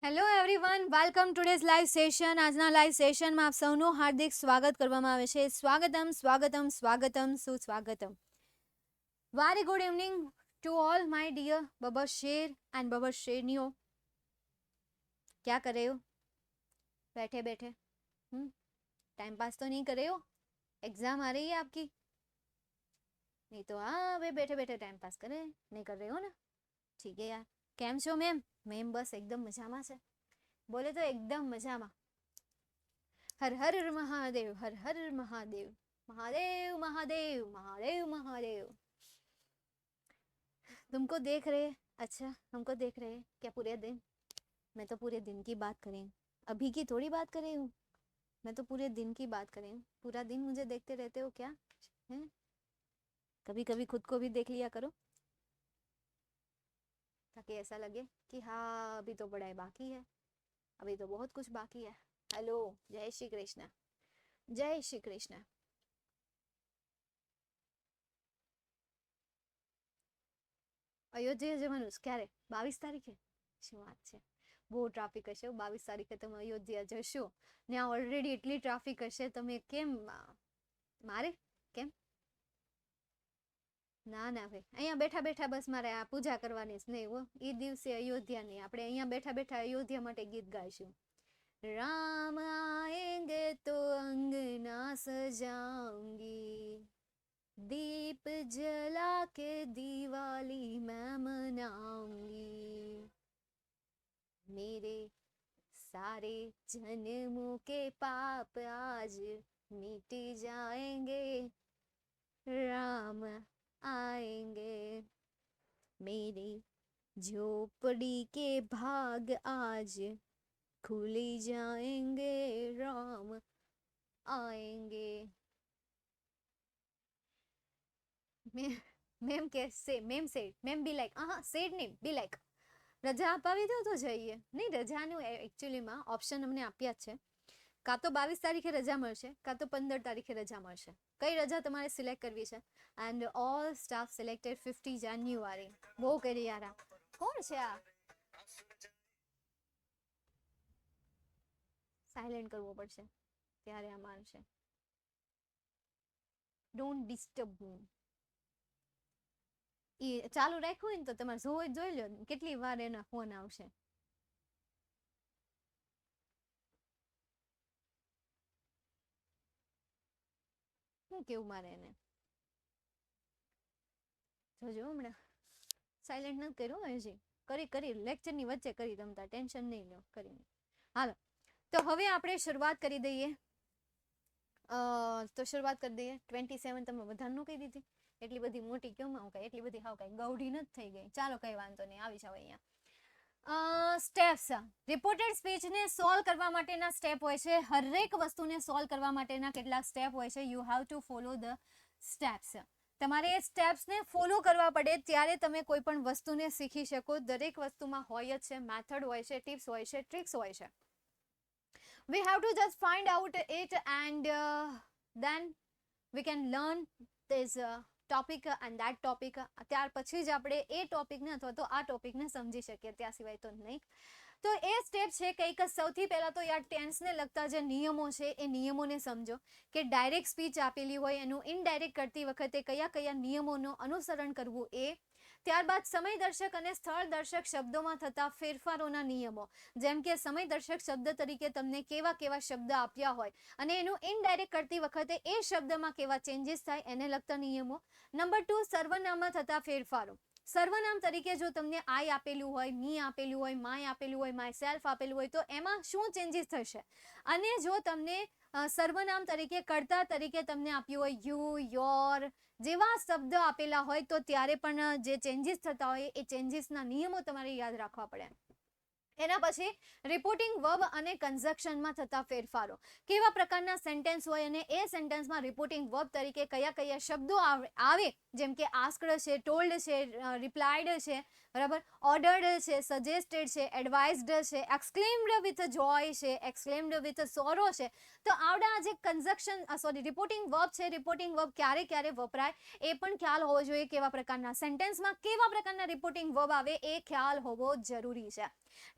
Hello everyone, welcome today's live session. આજના live સેશનમાં આપ સૌનું હાર્દિક સ્વાગત કરવામાં આવે છે. સ્વાગતમ સ્વાગતમ સ્વાગતમ સુસ્વાગતમ. Very good evening to all my dear बबर शेर एंड बबर शेरनियों. क्या कर रहे हो? बैठे बैठे टाइम पास तो नहीं कर रहे हो? एग्जाम आ रही है आपकी? नहीं तो हाँ भाई, बैठे बैठे टाइम पास करे नहीं कर रहे हो ना. ठीक है यार. કેમ છો મેમ? મેમ બસ એકદમ મજામાં છે. બોલે તો એકદમ મજામાં. હર હર મહાદેવ, હર હર મહાદેવ, महादेव महादेव महादेव महादेव. तुमको देख रहे? अच्छा, हमको देख रहे क्या पूरे दिन? मैं तो पूरे दिन की बात कर रही हूँ, अभी की थोड़ी बात कर रही हूँ. मैं तो पूरे दिन की बात कर रही हूँ. पूरा दिन मुझे देखते रहते हो क्या है? कभी कभी खुद को भी देख लिया करो, ताकि ऐसा लगे कि हाँ अभी तो पढ़ाई बाकी है, अभी तो बहुत कुछ बाकी है. हेलो, जय श्री कृष्ण, जय श्री कृष्ण. અયોધ્યા જવાનું ક્યારે? 22 તારીખે. શું વાત છે, બહુ ટ્રાફિક હશે. 22 તારીખે તમે અયોધ્યા જશો ને ઓલરેડી એટલી ટ્રાફિક હશે, તમે કેમ મારે કેમ? ના ના ભાઈ, અહીંયા બેઠા બેઠા બસ મારે આ પૂજા કરવાની જ નહીં હો. એ દિવસે અયોધ્યા નહીં, આપણે અહીંયા બેઠા બેઠા અયોધ્યા માટે ગીત ગાઈશું. રામ આએંગે તો અંગના સજાઉંગી, दीप जला के दिवाली मैं मनाऊंगी, मेरे सारे जन्मों के पाप आज मिट जाएंगे, राम आएंगे, मेरी झोपड़ी के भाग आज खुल जाएंगे, राम आएंगे. મેમ કે સે મેમ સેડ, મેમ બી લાઈક સેડ નહીં, બી લાઈક રજા અપાવી દો તો જઈએ. નહીં, રજાનું એકચ્યુઅલીમાં ઓપ્શન અમને આપ્યા જ છે. કાં તો 22 તારીખે રજા મળશે, કાં તો 15 તારીખે રજા મળશે. કઈ રજા તમારે સિલેક્ટ કરવી છે? એન્ડ ઓલ સ્ટાફ સિલેક્ટેડ 50 જાન્યુઆરી. બહુ કરી યાર. કોણ છે આ? સાયલેન્ટ કરવો પડશે ત્યારે આ માનશે. ડોન્ટ ડિસ્ટર્બ મી. એ ચાલુ રાખ્યું હોય ને તો તમારે જોઈ જોઈ લો કેટલી વાર એના ફોન આવશે. શું કેવું મારે એને? જોજો હમણાં સાયલેન્ટ નથી કર્યું હજી. કરી લેક્ચરની વચ્ચે કરી, તમતા ટેન્શન નહીં લો. કરી હાલો, તો હવે આપણે શરૂઆત કરી દઈએ. તો શરૂઆત કરી દઈએ. 27 તમે બધાનું કહી દીધી. એટલી બધી મોટી કેમ આવું કઈ, એટલી બધી હાવ કઈ ગૌઢી નથી થઈ ગઈ. ચાલો કઈ વાંધો નહીં, આવી જાવ અહીંયા. સ્ટેપ્સ. રિપોર્ટેડ સ્પીચને સોલ્વ કરવા માટેના સ્ટેપ હોય છે. હરેક વસ્તુને સોલ્વ કરવા માટેના કેટલાક સ્ટેપ હોય છે. You have to follow the steps. તમારે એ સ્ટેપ્સને ફોલો કરવા પડે ત્યારે તમે કોઈ પણ વસ્તુને શીખી શકો. દરેક વસ્તુમાં હોય જ છે, મેથડ હોય છે, ટિપ્સ હોય છે, ટ્રિક્સ હોય છે. We have to just find out it and then we can learn this topic and that topic. ત્યાર પછી જ આપણે એ ટોપિકને અથવા તો આ ટોપિકને સમજી શકીએ, ત્યાં સિવાય તો નહીં. તો એ સ્ટેપ છે કંઈક. સૌથી પહેલાં તો યાર ટેન્સને લગતા જે નિયમો છે એ નિયમોને સમજો કે ડાયરેક્ટ સ્પીચ આપેલી હોય એનું ઇનડાયરેક્ટ કરતી વખતે કયા કયા નિયમોનું અનુસરણ કરવું એ. ત્યારબાદ સમયદર્શક અને સ્થળદર્શક શબ્દોમાં થતા ફેરફારોના નિયમો, જેમ કે સમયદર્શક શબ્દ તરીકે તમને કેવા કેવા શબ્દ આપ્યા હોય અને એનું ઇનડાયરેક્ટ કરતી વખતે એ શબ્દમાં કેવા ચેન્જીસ થાય એને લગતા નિયમો. નંબર 2, સર્વનામમાં થતા ફેરફારો. સર્વનામ તરીકે જો તમને આઈ આપેલું હોય, મી આપેલું હોય, માય આપેલું હોય, માય સેલ્ફ આપેલું હોય તો એમાં શું ચેન્જીસ થશે. અને જો તમને સર્વનામ તરીકે, કર્તા તરીકે તમને આપ્યું હોય યુ, યોર જેવા શબ્દ આપેલા હોય તો ત્યારે પણ જે ચેન્જીસ થતા હોય એ ચેન્જીસના નિયમો તમારે યાદ રાખવા પડે. એના પછી રિપોર્ટિંગ વર્બ અને કન્જક્શનમાં થતા ફેરફારો. કેવા પ્રકારના સેન્ટેન્સ હોય અને એ સેન્ટેન્સમાં રિપોર્ટિંગ વર્બ તરીકે કયા કયા શબ્દો આવે, જેમ કે આસ્ક્ડ છે, ટોલ્ડ છે, રિપ્લાયડ છે, બરાબર. ઓર્ડર્ડ છે, સજેસ્ટેડ છે, એડવાઇઝડ છે, એક્સક્લેમ્ડ વિથ જોય છે, એક્સક્લેમ્ડ વિથ સોરો છે. તો આવડા જે રિપોર્ટિંગ વર્બ છે, રિપોર્ટિંગ વર્બ ક્યારે ક્યારે વપરાય એ પણ ખ્યાલ હોવો જોઈએ. કેવા પ્રકારના સેન્ટેન્સમાં કેવા પ્રકારના રિપોર્ટિંગ વર્બ આવે એ ખ્યાલ હોવો જરૂરી છે.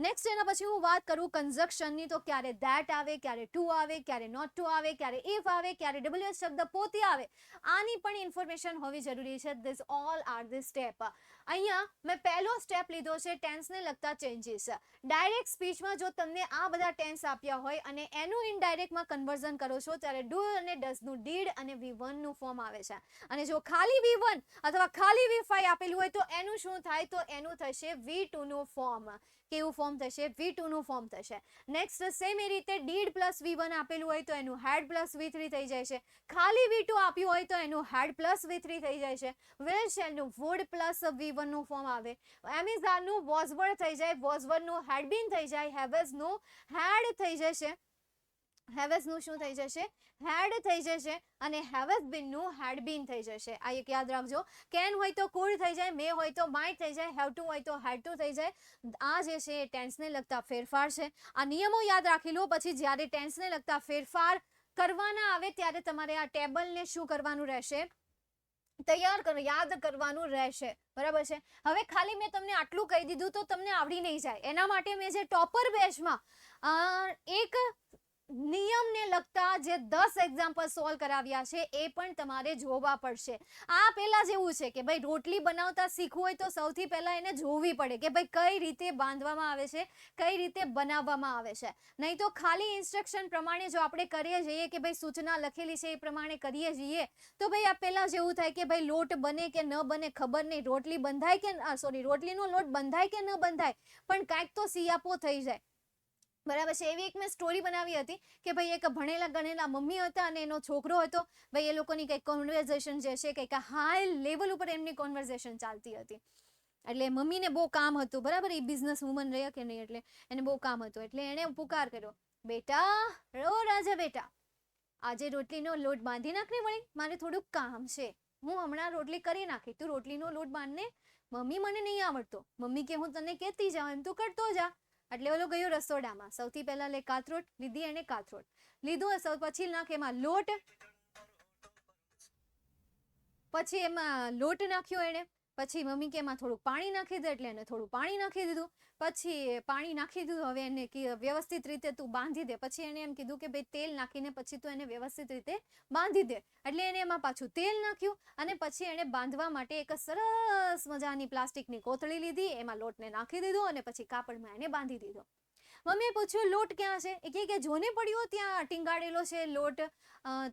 નેક્સ્ટ એના પછી હું વાત કરું કન્જક્શનની, તો ક્યારે ધેટ આવે, ક્યારે ટુ આવે, ક્યારે નોટ ટુ આવે, ક્યારે ઇફ આવે, ક્યારે ડબલ્યુએસ શબ્દ પોતે આવે. આની પણ ઇન્ફોર્મેશન હોવી જરૂરી છે. This all are the step. અહીંયા મેં પહેલો સ્ટેપ લીધો છે ટેન્સને લગતા ચેન્જીસ. ડાયરેક્ટ સ્પીચમાં જો તમને આ બધા ટેન્સ આપ્યા હોય અને એનું ઇનડાયરેક્ટમાં કન્વર્ઝન કરો છો ત્યારે ડુ અને ડઝનું ડીડ અને V1 નું ફોર્મ આવે છે. અને જો ખાલી V1 અથવા ખાલી V5 આપેલું હોય તો એનું શું થાય, તો એનું થશે V2 નું ફોર્મ. કેવું ફોર્મ થશે? V2 નું ફોર્મ થશે. નેક્સ્ટ સેમ એ રીતે ડીડ પ્લસ V1 આપેલું હોય તો એનું હેડ પ્લસ V3 થઈ જાય છે. ખાલી V2 આપ્યું હોય તો એનું હેડ પ્લસ V3 થઈ જાય છે. વિલ શેલનું વુડ પ્લસ V1 નું ફોર્મ આવે. એમિઝાનનું વોઝ વર્ડ થઈ જાય, વોઝ વર્ડનું હેડ બીન થઈ જાય, હેવેઝનું હેડ થઈ જશે. હેવેઝનું શું થઈ જશે? હેડ થઈ જશે. અને હેવેઝ બીનનું હેડ બીન થઈ જશે. આ એક યાદ રાખજો. કેન હોય તો કુડ થઈ જાય, મે હોય તો માઇટ થઈ જાય, હેવ ટુ હોય તો હેડ ટુ થઈ જાય. આ જે છે એ ટેન્સને લગતા ફેરફાર છે. આ નિયમો યાદ રાખી લો. પછી જ્યારે ટેન્સને લગતા ફેરફાર કરવાના આવે ત્યારે તમારે આ ટેબલને શું કરવાનું રહેશે? તૈયાર કરો, યાદ કરવાનું રહેશે. બરાબર છે. હવે ખાલી મેં તમને આટલું કહી દીધું તો તમને આવડી નહીં જાય. એના માટે મેં જે ટોપર બેચમાં એક નિયમને લગતા જે 10 એક્ઝામ્પલ સોલ્વ કરાવ્યા છે એ પણ તમારે જોવા પડશે. આ પહેલા જેવું છે કે ભાઈ રોટલી બનાવતા શીખવું હોય તો સૌથી પહેલા એને જોવી પડે કે ભાઈ કઈ રીતે બાંધવામાં આવે છે, કઈ રીતે બનાવવામાં આવે છે. નહીં તો ખાલી ઇન્સ્ટ્રક્શન પ્રમાણે જો આપણે કરીએ જઈએ કે ભાઈ સૂચના લખેલી છે એ પ્રમાણે કરીએ જઈએ તો ભાઈ આ પહેલા જેવું થાય કે ભાઈ લોટ બને કે ન બને ખબર નહીં, રોટલી બંધાય કે રોટલીનો લોટ બંધાય કે ન બંધાય, પણ કાંઈક તો સિયાપો થઈ જાય. બરાબર છે. એવી એક મેં સ્ટોરી બનાવી હતી કે ભાઈ એક ભણેલા ગણેલા મમ્મી હતા અને એનો છોકરો હતો. ભાઈ એ લોકોની કંઈક કોન્વર્ઝેશન જે છે કંઈક હાઈ લેવલ ઉપર એમની કોન્વર્ઝેશન ચાલતી હતી. એટલે મમ્મીને બહુ કામ હતું. બરાબર, એ બિઝનેસ વુમન રહ્યા કે નહીં એટલે એને બહુ કામ હતું. એટલે એને પુકાર કર્યો, બેટા રો રાજા બેટા, આજે રોટલીનો લોટ બાંધી નાખને વળી, મારે થોડુંક કામ છે, હું હમણાં રોટલી કરી નાખી, તું રોટલીનો લોટ બાંધને. મમ્મી મને નહીં આવડતો. મમ્મી કે હું તને કહેતી જાઉં એમ તું કરતો જા. એટલે ઓલો ગયો રસોડામાં. સૌથી પહેલા લે કાથરોટ લીધી, એને કાથરોટ લીધું, પછી નાખે એમાં લોટ, પછી એમાં લોટ નાખ્યો એને. પછી મમ્મી કે એમાં થોડું પાણી નાખી દે, એટલે એને થોડું પાણી નાખી દીધું. પછી પાણી નાખી દીધું, હવે એને વ્યવસ્થિત રીતે તું બાંધી દે. પછી એને એમ કીધું કે ભાઈ તેલ નાખીને પછી તું એને વ્યવસ્થિત રીતે બાંધી દે. એટલે એને એમાં પાછું તેલ નાખ્યું અને પછી એને બાંધવા માટે એક સરસ મજાની પ્લાસ્ટિકની કોથળી લીધી, એમાં લોટને નાખી દીધો અને પછી કાપડમાં એને બાંધી દીધો. મમ્મીએ પૂછ્યું લોટ ક્યાં છે? એ કે જોને પડ્યો ત્યાં ટીંગાડેલો છે લોટ,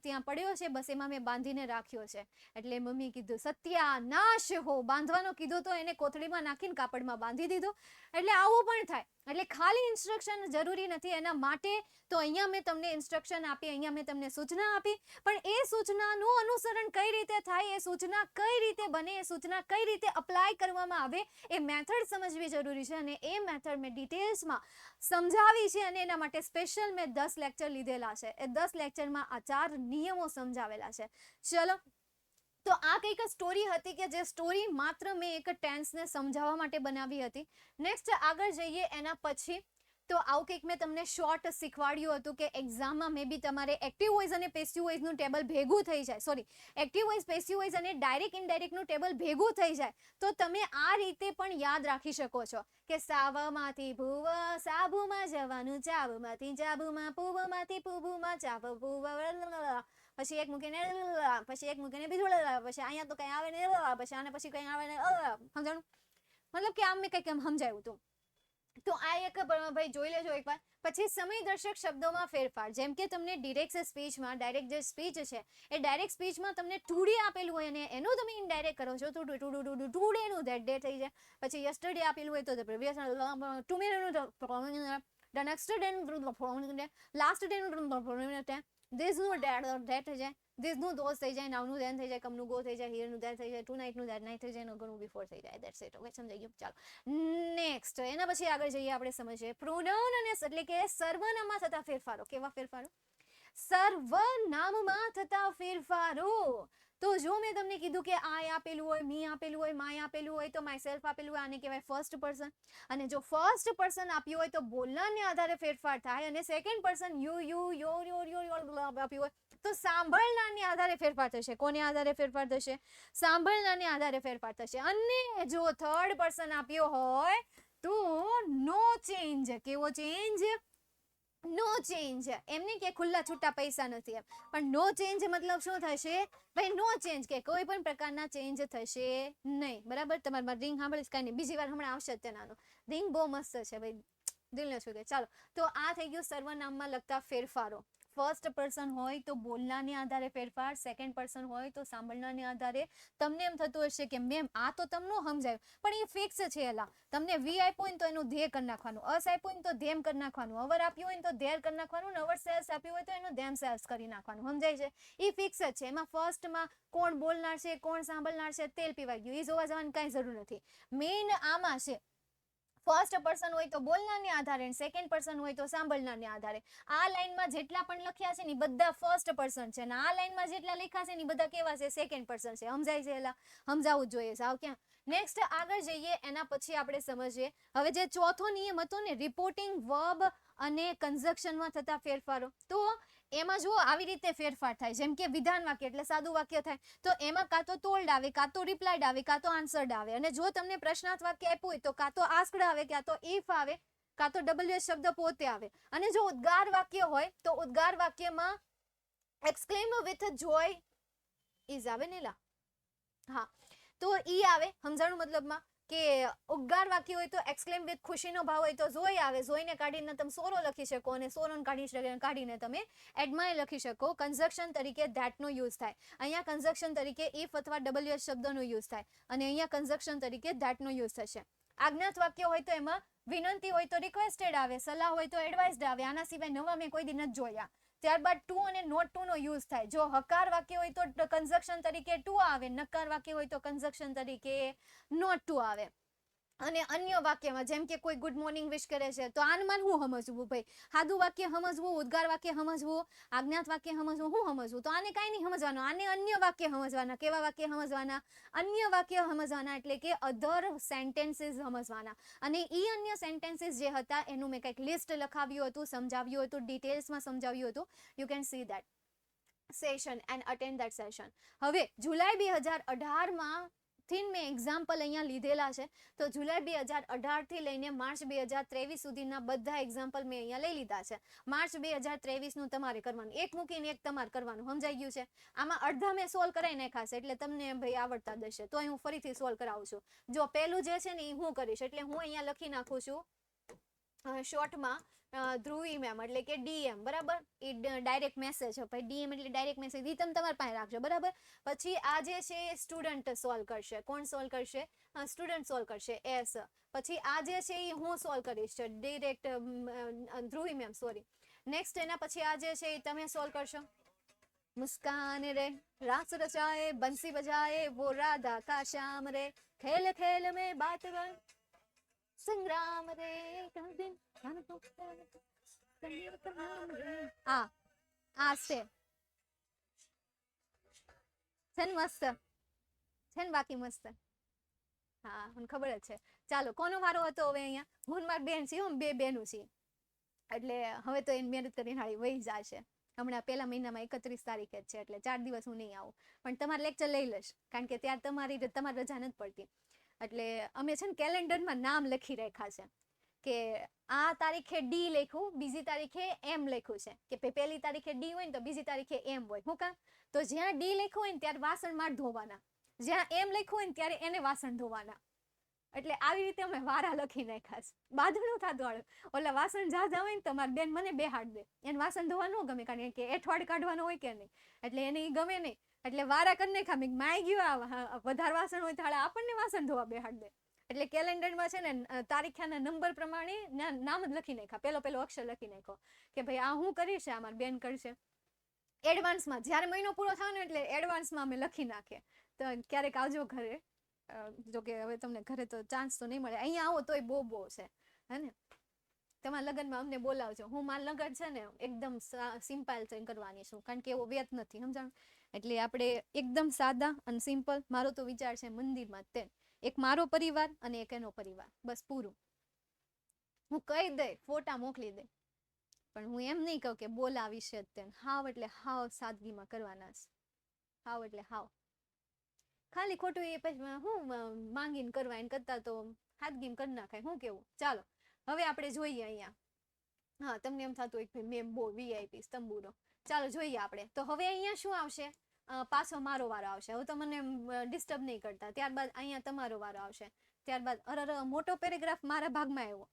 ત્યાં પડ્યો છે, બસ એમાં મેં બાંધીને રાખ્યો છે. એટલે મમ્મીએ કીધું સત્યાનાશ હો, બાંધવાનો કીધો તો એને કોથળીમાં નાખીને કાપડમાં બાંધી દીધો. એટલે આવું પણ થાય. એટલે ખાલી ઇન્સ્ટ્રક્શન જરૂરી નથી. એના માટે તો અહીંયા મેં તમને ઇન્સ્ટ્રક્શન આપી, અહીંયા મેં તમને સૂચના આપી, પણ એ સૂચનાનું અનુસરણ કઈ રીતે થાય, એ સૂચના કઈ રીતે બને, એ સૂચના કઈ રીતે અપ્લાય કરવામાં આવે એ મેથડ સમજવી જરૂરી છે. અને એ મેથડ મેં ડિટેલ્સમાં સમજાવી છે અને એના માટે સ્પેશિયલ મેં 10 લેક્ચર લીધેલા છે. એ 10 લેક્ચરમાં આ 4 નિયમો સમજાવેલા છે. ચલો, તો આ કંઈક સ્ટોરી હતી કે જે સ્ટોરી માત્ર મેં એક ટેન્સને સમજાવવા માટે બનાવી હતી. નેક્સ્ટ આગળ જઈએ એના પછી તો આવું કંઈક મેં તમને શોર્ટ શીખવાડ્યું હતું કે એક્ઝામમાં મે બી તમારે એક્ટિવ વોઇસ અને પેસિવ વોઇસનું ટેબલ ભેગું થઈ જાય, એક્ટિવ વોઇસ, પેસિવ વોઇસ અને ડાયરેક્ટ ઇનડાયરેક્ટનું ટેબલ ભેગું થઈ જાય તો તમે આ રીતે પણ યાદ રાખી શકો છો કે સાવમાંથી ભૂવ, સાબુમાં જવાનું, ચાવમાંથી ચાબુમાં, પૂવમાંથી પૂવુમાં, ચાવ પૂવ, પછી એક મૂકીને પછી એક મૂકીને બીજું, પછી અહીંયા તો કંઈ આવે ને, પછી આને પછી કંઈ આવે ને. સમજાણું? મતલબ કે આમ મેં કંઈક એમ સમજાવ્યું હતું. તો આ એક ભાઈ જોઈ લેજો એકવાર. પછી સમયદર્શક શબ્દોમાં ફેરફાર, જેમ કે તમને ડિરેક્ટ સ્પીચમાં, ડાયરેક્ટ જે સ્પીચ છે એ ડાયરેક્ટ સ્પીચમાં તમને ટુડે આપેલું હોય અને એનું તમે ઇનડાયરેક્ટ કરો છો તો ટુડેનું ધેટ ડે થઈ જાય. પછી યસ્ટરડે આપેલું હોય તો પ્રીવિયસ, ટુમેરોનું the next day, last day, ધીસનું ધેટ થઈ જાય, ધીસનું ધોસ થઈ જાય, નાવનું ધેન થઈ જાય, કમનું ગો થઈ જાય, હિયરનું ધેટ થઈ જાય, ટુ નાઇટનું ધેટ નાઇટ થઈ જાય, ઘણું બિફોર થઈ જાય. That's it. ઓકે, સમજાઈ ગયું? ચાલો નેક્સ્ટ એના પછી આગળ જઈએ આપણે સમજીએ પ્રોનાઉન અને એટલે કે સર્વનામમાં થતા ફેરફારો. કેવા ફેરફારો? સર્વનામમાં થતા ફેરફારો. તો જો મેં તમને કીધું કે આય આપેલું હોય, મી આપેલું હોય, માય આપેલું હોય, તો માય સેલ્ફ આપેલું હોય, આને કહેવાય ફર્સ્ટ પર્સન. અને જો ફર્સ્ટ પર્સન આપ્યું હોય તો બોલનારને આધારે ફેરફાર થાય, અને સેકન્ડ પર્સન યુ આપ્યું હોય તો સાંભળનારને આધારે ફેરફાર થશે. કોને આધારે ફેરફાર થશે? સાંભળનારને આધારે ફેરફાર થશે. અને જો થર્ડ પર્સન આપ્યો હોય તો નો ચેન્જ. કેવો ચેન્જ? નો ચેન્જ. એમને કે ખુલ્લા છૂટા પૈસા નથી એમ, પણ નો ચેન્જ મતલબ શું થશે ભાઈ? નો ચેન્જ કે કોઈ પણ પ્રકારના ચેન્જ થશે નહીં. બરાબર? તમારે રિંગ સાંભળીશ કાંઈ નહીં, બીજી વાર હમણાં આવશે જ તેનાનો રિંગ બહુ મસ્ત છે ભાઈ, દિલને છૂટે. ચાલો, તો આ થઈ ગયું સર્વનામમાં લગતા ફેરફારો. ફર્સ્ટ પર્સન હોય તો બોલનારને આધારે ફેરફાર, સેકન્ડ પર્સન હોય તો સાંભળનારને આધારે. તમને એમ થતું હશે કે મેમ આ તો તમને સમજાયું, પણ એ ફિક્સ છે. એલા તમને વી આપ્યું હોય ને તો એનું ધ્યેય કરી નાખવાનું, અસ આપ્યું હોય ને તો ધેમ કરી નાખવાનું, અવર આપ્યું હોય ને તો ધેર કરી નાખવાનું, અવર સેલ્સ આપ્યું હોય તો એનું ધેમ સેલ્સ કરી નાખવાનું. સમજાય છે? એ ફિક્સ જ છે. એમાં ફર્સ્ટમાં કોણ બોલનાર છે, કોણ સાંભળનાર છે, તેલ પીવાઈ ગયું. એ જોવા જવાની કાંઈ જરૂર નથી. મેઇન આમાં છે ફર્સ્ટ પર્સન હોય તો બોલનારને આધારે, સેકન્ડ પર્સન હોય તો સાંભળનારને આધારે. આ લાઈનમાં જેટલા પણ લખ્યા છે ને એ બધા ફર્સ્ટ પર્સન છે, અને આ લાઈનમાં જેટલા લખ્યા છે ને એ બધા કેવા છે? સેકન્ડ પર્સન છે. સમજાય છે? એલા સમજાવવું જ જોઈએ. સાવ ક્યાં. નેક્સ્ટ આગળ જઈએ, એના પછી આપણે સમજીએ હવે જે ચોથો નિયમ હતો ને, રિપોર્ટિંગ વર્બ અને કન્જક્શનમાં થતા ફેરફારો. તો એમાં જો આવી રીતે ફેરફાર થાય, જેમ કે વિધાન વાક્ય એટલે સાદું વાક્ય થાય, તો એમાં કાં તો ટોલ્ડ આવે, કાં તો રિપ્લાયડ આવે, કાં તો આન્સર્ડ આવે. અને જો તમને પ્રશ્નાર્થ વાક્ય આપ્યું હોય તો કાં તો આસ્કડ આવે, કાં તો ઇફ આવે, કાં તો WH શબ્દ પોતે આવે. અને જો ઉદ્ગાર વાક્ય હોય તો ઉદ્ગાર વાક્યમાં એક્સક્લેમ વિથ જોય ઇઝ આવે ને? લા હા, તો ઈ આવે. સમજાણું? મતલબમાં કે ઉદ્ગાર વાક્ય હોય તો એક્સક્લેમ વિથ ખુશીનો ભાવ હોય તો જોઈ આવે. જોઈને કાઢીને તમે સોરો લખી શકો, અને સોરોને કાઢીને તમે એડમાયર લખી શકો. કન્જક્શન તરીકે ધેટનો યુઝ થાય. અહીંયા કન્જક્શન તરીકે ઇફ અથવા WH શબ્દનો યુઝ થાય, અને અહીંયા કન્જક્શન તરીકે ધેટનો યુઝ થશે. આજ્ઞાત વાક્ય હોય તો એમાં વિનંતી હોય તો રિક્વેસ્ટેડ આવે, સલાહ હોય તો એડવાઇસ્ડ આવે. આના સિવાય નવા મેં કોઈ દી નથી જોયા. ત્યારબાદ ટુ અને નોટ ટુ નો યુઝ થાય. જો હકાર વાક્ય હોય તો કન્જક્શન તરીકે ટુ આવે, નકાર વાક્ય હોય તો કન્જક્શન તરીકે નોટ ટુ આવે. અને અન્ય વાક્યમાં જેમ કે કોઈ ગુડ મોર્નિંગ વિશ કરે છે તો આનમાં શું સમજવું ભાઈ? સાદું વાક્ય સમજવું, ઉદ્ગાર વાક્ય સમજવું, આજ્ઞાત વાક્ય સમજવું, શું સમજવું? તો આને કાંઈ નહીં સમજવાનું, આને અન્ય વાક્ય સમજવાના. કેવા વાક્ય સમજવાના? અન્ય વાક્ય સમજવાના, એટલે કે અધર સેન્ટેન્સીસ સમજવાના. અને એ અન્ય સેન્ટેન્સીસ જે હતા એનું મેં કંઈક લિસ્ટ લખાવ્યું હતું, સમજાવ્યું હતું, ડિટેલ્સમાં સમજાવ્યું હતું. You can see that session and attend that session. હવે જુલાઈ 2018માં થી મેં એક્ઝામ્પલ અહીંયા લીધેલા છે. તો જુલાઈ 2018 થી લઈને માર્ચ 2023 સુધીના બધા એક્ઝામ્પલ મેં અહીંયા લઈ લીધા છે. માર્ચ 2023 નું તમારે કરવાનું, એક મૂકીને એક તમારે કરવાનું. સમજાઈ ગયું છે? આમાં અડધા મેં સોલ્વ કરાવી નાખ્યા છે, એટલે તમને ભાઈ આવડતા જશે. તો હું ફરીથી સોલ્વ કરાવું છું. જો પહેલું જે છે ને એ હું કરીશ, એટલે હું અહીંયા લખી નાખું છું શોર્ટમાં ધ્રુવી મેમ, એટલે કે DM. બરાબર? એ ડાયરેક્ટ મેસેજ છે ભાઈ. DM એટલે ડાયરેક્ટ મેસેજ. એ તમે તમારી પાસે રાખજો. બરાબર? પછી આ જે છે એ સ્ટુડન્ટ સોલ્વ કરશે. કોણ સોલ્વ કરશે? સ્ટુડન્ટ સોલ્વ કરશે. એસ. પછી આ જે છે એ હું સોલ્વ કરીશ direct, Dhruvi ma'am, sorry. Next એના પછી આ જે છે એ તમે સોલ્વ કરશો. મુસ્કાન રે રાસ રચાए બંસી બજાए वो राधा का श्याम रे खेल खेल में बात संग्राम रे આ છે ને મસ્ત છે ને? બાકી મસ્ત. હા, મને ખબર જ છે. ચાલો, કોનો વારો હતો હવે? અહીંયા હું મારી બેન છીએ, હું બે બેનું છીએ, એટલે હવે તો એને મહેનત કરીને હાળી વહી જશે. હમણાં પહેલા મહિનામાં 31 તારીખે જ છે, એટલે 4 દિવસ હું નહીં આવું, પણ તમારે લેક્ચર લઈ લઈશ, કારણ કે ત્યાં તમારી રજા નથી પડતી. એટલે અમે છે ને કેલેન્ડરમાં નામ લખી રાખ્યા છે કે આ તારીખે ડી લખ્યું, બીજી તારીખે એમ લખ્યું છે, કે પહેલી તારીખે ડી હોય ને તો બીજી તારીખે એમ હોય. હું કામ? તો જ્યાં ડી લખ્યું હોય ને ત્યારે વાસણ માર ધોવાના, જ્યાં એમ લખ્યું હોય ને ત્યારે એને વાસણ ધોવાના. એટલે આવી રીતે અમે વારા લખી નાખ્યા છે. બાંધણું થતું ઓલા વાસણ ઝાઝા હોય ને તો મારી બેન મને બેહાડ દે. એને વાસણ ધોવા ન ગમે, કારણ કે એઠવાડ કાઢવાનો હોય કે નહીં, એટલે એને એ ગમે નહીં. એટલે વારા કરી નાખ્યા. મેં માય ગયું વધારે વાસણ હોય તો આપણને વાસણ ધોવા બેહાડ દે. એટલે કેલેન્ડરમાં છે ને તારીખાના નંબર પ્રમાણે નામ જ લખી નાખ્યા. પેલો અક્ષર લખી નાખ્યો કે ભાઈ આ હું કરીશ, આ મારી બેન કરશે. એડવાન્સમાં જ્યારે મહિનો પૂરો થાય ને એટલે એડવાન્સમાં અમે લખી નાખીએ. તો ક્યારેક આવજો ઘરે. જોકે હવે તમને ઘરે તો ચાન્સ તો નહીં મળે. અહીંયા આવો તોય બહુ છે, હે ને? તમારા લગ્નમાં અમને બોલાવજો. હું મારા લગ્ન છે ને એકદમ સિમ્પલ કરવાની છું, કારણ કે એવો વેત નથી. સમજાણ? એટલે આપણે એકદમ સાદા અને સિમ્પલ. મારો તો વિચાર છે મંદિરમાં તે એક મારો પરિવાર અને એક એનો પરિવાર, બસ પૂરું. હું કહી દે, ફોટા મોકલી દે, પણ હું એમ નહીં કહું કે બોલાવીશ જ તે. હાવ એટલે હાવ સાદગીમાં કરવાના છે, હાવ એટલે હાવ. ખાલી ખોટું એ પછી હું માંગીને કરવા એને કરતા તો સાદગીમાં કરી નાખાય. શું કેવું? ચાલો હવે આપણે જોઈએ અહીંયા. હા, તમને એમ થતું હોય કે મેમ બહુ વીઆઈપી તંબુરો. ચાલો જોઈએ આપણે. તો હવે અહીંયા શું આવશે? પાછો મારો વારો આવશે. હવે તો મને ડિસ્ટર્બ નહીં કરતા. ત્યારબાદ અહીંયા તમારો વારો આવશે. ત્યારબાદ અરે મોટો પેરેગ્રાફ મારા ભાગમાં આવ્યો.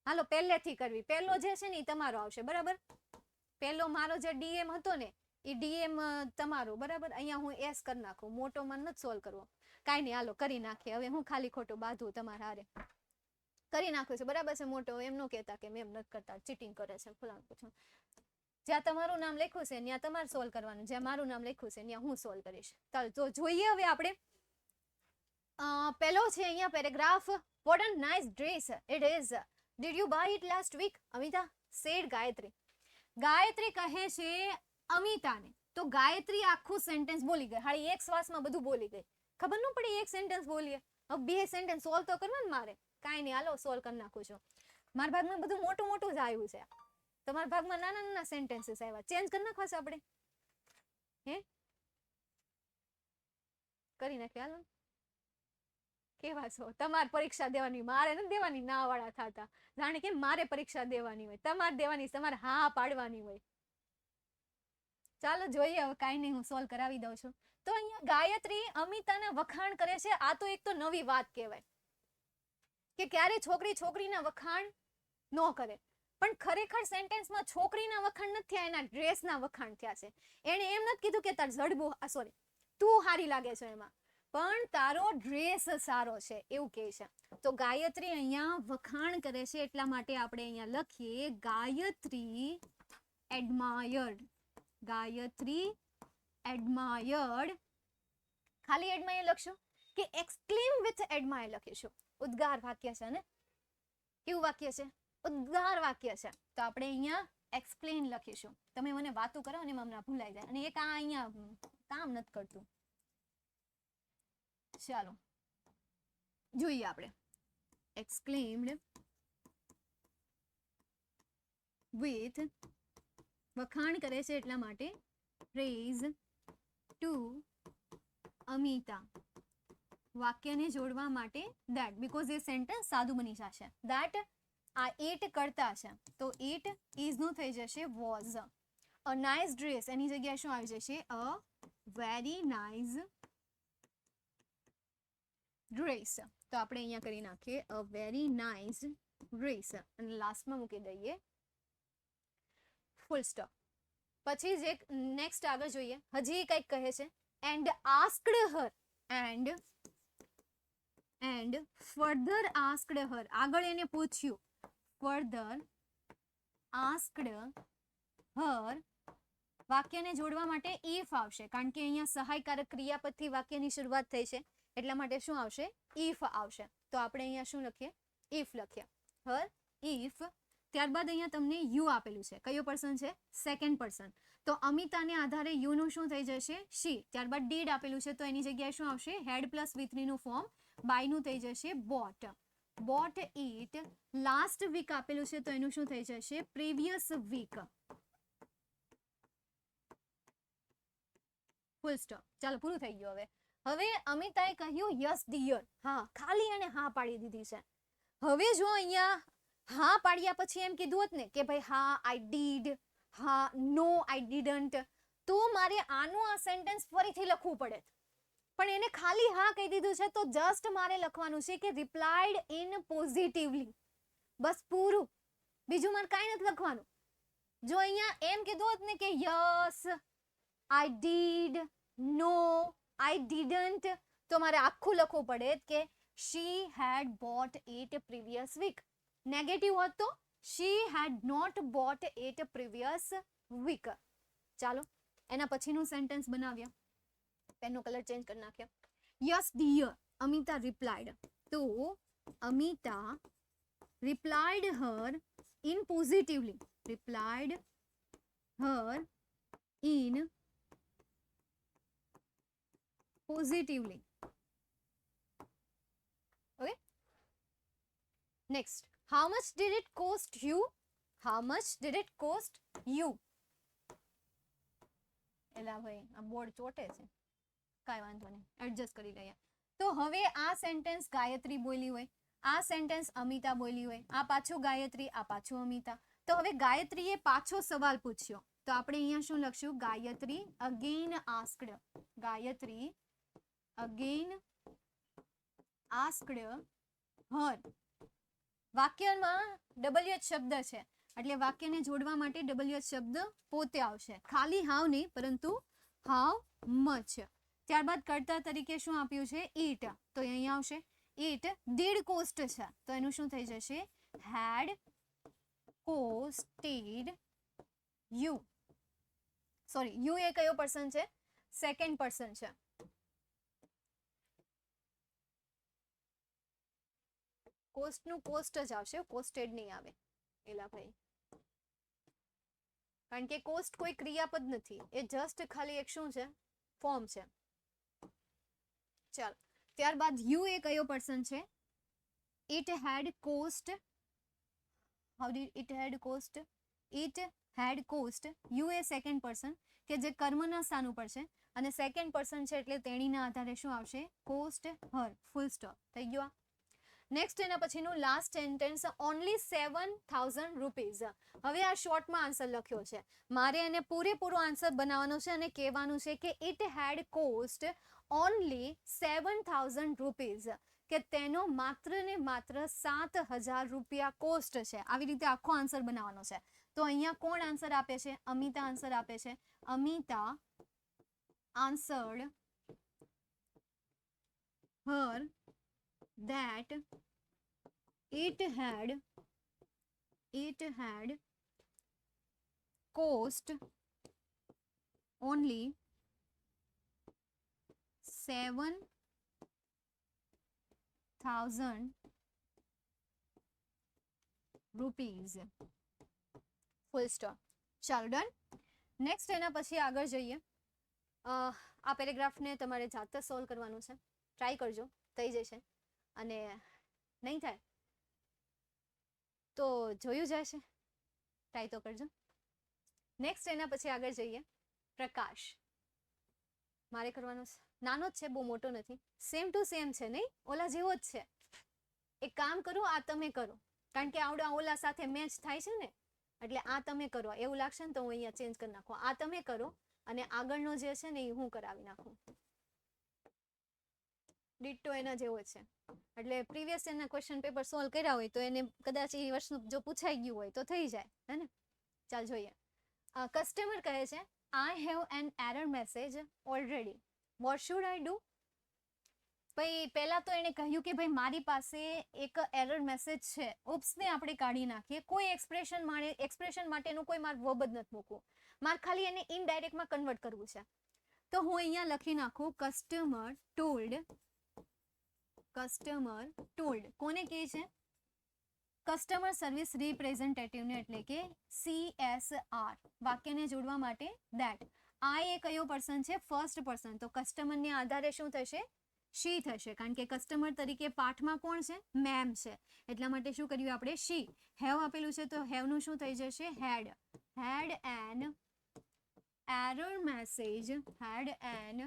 હાલો પહેલેથી કરવી. પહેલો જે છે ને એ તમારો આવશે, બરાબર? પહેલો મારો જે ડીએમ હતો ને એ ડીએમ તમારો, બરાબર? અહીંયા હું એસ કરી નાખું. મોટોમાં નથી સોલ્વ કરવો. કાંઈ નહીં, હાલો કરી નાખીએ. હવે હું ખાલી ખોટું બાંધું તમારા હારે. કરી નાખ્યું છે, બરાબર છે? મોટો એમ ન કહેતા કે મેમ નથી કરતા, ચીટિંગ કરે છે, ફલાણું પૂછું. જ્યાં તમારું નામ લખ્યું છે ત્યાં તમારે સોલ્વ કરવાનું, જ્યાં મારું નામ લખ્યું છે ત્યાં હું સોલ્વ કરીશ. ચાલો તો જોઈએ હવે આપણે. પહેલો છે અહીંયા paragraph. What a nice dress it is. Did you buy it last week? Amita said Gayatri. Gayatri કહે છે અમિતાને. તો ગાયત્રી આખું સેન્ટેન્સ બોલી ગઈ. હાળી એક શ્વાસમાં બધું બોલી ગઈ. ખબર ન પડી એક સેન્ટેન્સ બોલીએ. હવે બે સેન્ટેન્સ સોલ્વ તો કરવા ને મારે. કાંઈ નહીં, હાલો સોલ્વ કરી નાખું છું. મારા ભાગમાં બધું મોટું મોટું જ આવ્યું છે. તમારા ભાગમાં નાના નાના સેન્ટેન્સીસ આવ્યા. ચેન્જ કરી નાખવા છે આપણે. હે કરી નાખ્યા. હાલો કેવા છો? તમારે પરીક્ષા દેવાની, મારે નથી દેવાની. ના વાળા થતા જાણે કે મારે પરીક્ષા દેવાની હોય, તમારે દેવાની, તમારે હા પાડવાની હોય. ચાલો જોઈએ હવે. કાંઈ નહીં, હું સોલ્વ કરાવી દઉં છું. તો અહીંયા ગાયત્રી અમિતાના વખાણ કરે છે. આ તો એક તો નવી વાત કહેવાય કે ક્યારે છોકરી છોકરીના વખાણ ન કરે. પણ ખરેખર સેન્ટેન્સમાં છોકરીના વખાણ નથી થયા, એના ડ્રેસના વખાણ થયા છે. એણે એમ નથી કીધું કે તાર જડબું, સોરી, તું સારી લાગે છે એમાં, પણ તારો ડ્રેસ સારો છે એવું કહે છે. તો ગાયત્રી અહીંયા વખાણ કરે છે, એટલા માટે આપણે અહીંયા લખીએ ગાયત્રી એડમાયર્ડ. ગાયત્રી એડમાયર્ડ. ખાલી એડમાયર લખશું કે એક્સક્લેમ વિથ એડમાયર લખીશું? ઉદ્ગાર વાક્ય છે ને? કેવું વાક્ય છે? ઉદ્ગાર વાક્ય છે. તો આપણે અહીંયા એક્સપ્લેન લખીશું. તમે મને વાતો કરો અને હમણાં ભૂલાઈ જાય. અને એક આ અહીંયા કામ નથી કરતું. ચાલો જોઈએ આપણે. એક્સક્લેમ્ડ વિથ વખાણ કરે છે એટલા માટે પ્રેઝ ટુ અમિતા. વાક્યને જોડવા માટે that, because એ સેન્ટેન્સ સાદું બની જશે. that આ it કરતા છે તો it is નું થઈ જશે was. a nice dress એની જગ્યાએ શું આવી જશે? a very nice dress. તો આપણે અહીંયા કરી નાખીએ a very nice dress અને લાસ્ટમાં મૂકી દઈએ ફૂલ સ્ટોપ. પછી જે નેક્સ્ટ આગળ જોઈએ. હજી કંઈક કહે છે. and asked her and further asked her. આગળ એને પૂછ્યું. further asked her. વાક્યને જોડવા માટે if આવશે, કારણ કે અહીંયા સહાયકારક ક્રિયાપદથી વાક્યની શરૂઆત થઈ છે એટલા માટે શું આવશે? if આવશે. તો આપણે અહીંયા શું લખીએ? if લખીએ. her if. ત્યારબાદ અહીંયા તમને યુ આપેલું છે. કયો પર્સન છે? Second person. તો અમિતાને આધારે યુ નું શું થઈ જશે? શી. ત્યારબાદ ડીડ આપેલું છે તો એની જગ્યાએ શું આવશે? હેડ પ્લસ V3 નું ફોર્મ. બાય નું થઈ જશે bought. Bought it. Last week આપેલું છે તો એનું શું થઈ જશે? Previous week. Full stop. ચાલો પૂરું થઈ ગયું. હવે અમિતાએ કહ્યું યસ ડિયર. હા, ખાલી એને હા પાડી દીધી છે. હવે જો અહીંયા હા પાડ્યા પછી એમ કીધું હોત ને કે ભાઈ હા આઈ ડીડ, હા નો આઈ ડીડન્ટ, તો મારે આનું આ સેન્ટેન્સ ફરીથી લખવું પડે. પણ એને ખાલી હા કહી દીધું છે તો જસ્ટ મારે લખવાનું છે કે રિપ્લાઇડ ઇન પોઝિટિવલી. બસ પૂરું. બીજું મારે કાંઈ નથી લખવાનું. જો અહીંયા એમ કીધું હોત ને કે yes I did, no I didn't, તો મારે આખું લખવું પડે કે she had bought it previous week. Negative હોત તો she had not bought it previous week. ચાલો એના પછીનું સેન્ટેન્સ બનાવ્યા. પેનનો કલર ચેન્જ કરી નાખ્યા. Yes dear Amita replied. તો Amita replied her in positively. Replied her in positively. Okay. Next, how much did it cost you? How much did it cost you? એલા ભાઈ આ બોર્ડ ચોટે છે, કાંઈ વાંધો નહીં, એડજસ્ટ કરી લઈએ. તો હવે આ સેન્ટેન્સ ગાયત્રી બોલી હોય, આ સેન્ટેન્સ અમિતા બોલી હોય, આ પાછું ગાયત્રી, આ પાછું અમિતા. તો હવે ગાયત્રીએ પાછો સવાલ પૂછ્યો, તો આપણે અહીંયા શું લખશું? Gayatri again asked. Gayatri again asked her. વાક્યમાં WH શબ્દ છે એટલે વાક્યને જોડવા માટે WH શબ્દ પોતે આવશે, ખાલી હાવ નહીં પરંતુ હાવ મચ. ત્યારબાદ કર્તા તરીકે શું આપ્યું છે? ઈટ. તો અહીંયા આવશે ઈટ ડીડ કોસ્ટ છે, તો એનું શું થઈ જશે? હેડ કોસ્ટેડ યુ. સોરી, યુ એ કયો પર્સન છે? સેકન્ડ પર્સન છે. કોસ્ટનું કોસ્ટ જ આવશે, કોસ્ટેડ નહીં આવે એલા ભાઈ, કારણ કે કોસ્ટ કોઈ ક્રિયાપદ નથી, એ જસ્ટ ખાલી એક શું છે? ફોર્મ છે. ચાલો, ત્યારબાદ યુ એ કયો પર્સન છે? It head cost. How did it head cost? It head cost. You A second person કે જે કર્મના સ્થાન ઉપર છે અને સેકન્ડ પર્સન છે એટલે તેણીના આધારે શું આવશે? Cost her. Full stop. થઈ ગયો. નેક્સ્ટ એના પછીનું લાસ્ટ સેન્ટેન્સ, ઓનલી 7,000 રૂપીઝ. હવે આ શોર્ટમાં આન્સર લખ્યો છે, મારે એને પૂરેપૂરો આન્સર બનાવવાનો છે અને કહેવાનું છે કે it head cost only 7,000 rupees, કે તેનો માત્ર ને માત્ર 7,000 રૂપિયા કોસ્ટ છે. આવી રીતે આખો આન્સર બનાવવાનો છે. તો અહીંયા કોણ આન્સર આપે છે? અમિતા આન્સર આપે છે. Amita answered Har that it had cost only 7,000 rupees. Full stop. ચાલો ડન. નેક્સ્ટ એના પછી આગળ જઈએ. આ પેરેગ્રાફને તમારે જાતે સોલ્વ કરવાનું છે, ટ્રાય કરજો, થઈ જશે. અને નહીં થાય તો જોયું જશે, ટ્રાય તો કરજો. નેક્સ્ટ એના પછી આગળ જઈએ. પ્રકાશ મારે કરવાનો છે, નાનો જ છે, બહુ મોટો નથી, સેમ ટુ સેમ છે, નહીં ઓલા જેવો જ છે. એક કામ કરો, આ તમે કરો, કારણ કે આવડા ઓલા સાથે મેચ થાય છે ને, એટલે આ તમે કરો. એવું લાગશે ને તો હું અહીંયા ચેન્જ કરી નાખું, આ તમે કરો અને આગળનો જે છે ને એ હું કરાવી નાખું. ડિટ્ટો એના જેવો છે. એટલે પ્રીવિયસ એના ક્વેશ્ચન પેપર સોલ્વ કર્યા હોય તો એને કદાચ એ વર્ષનું જો પૂછાઈ ગયું હોય તો થઈ જાય, હે ને. ચાલ જોઈએ. કસ્ટમર કહે છે, I have an error message already, what should I do? ભાઈ પહેલા તો એને કહ્યું કે ભાઈ મારી પાસે એક એરર મેસેજ છે. ઓપ્સને આપણે કાઢી નાખીએ. કોઈ એક્સપ્રેશન માટેનું કોઈ મારે વર્બ જ નથી મૂકવું, મારે ખાલી એને ઇનડાયરેક્ટમાં કન્વર્ટ કરવું છે. તો હું અહીંયા લખી નાખું કસ્ટમર ટોલ્ડ. કસ્ટમર ટોલ્ડ કોને કહે છે? કસ્ટમર સર્વિસ રિપ્રેઝેન્ટેટિવને, એટલે કે CSR. વાક્યને જોડવા માટે ધેટ. આઈ એ કયો પર્સન છે? First person. તો કસ્ટમરને આધારે શું થશે? શી થશે, કારણ કે કસ્ટમર તરીકે પાઠમાં કોણ છે? મેમ છે, એટલા માટે શું કર્યું આપણે? શી. હેવ આપેલું છે તો હેવનું શું થઈ જશે? Had. Had an error message. Had an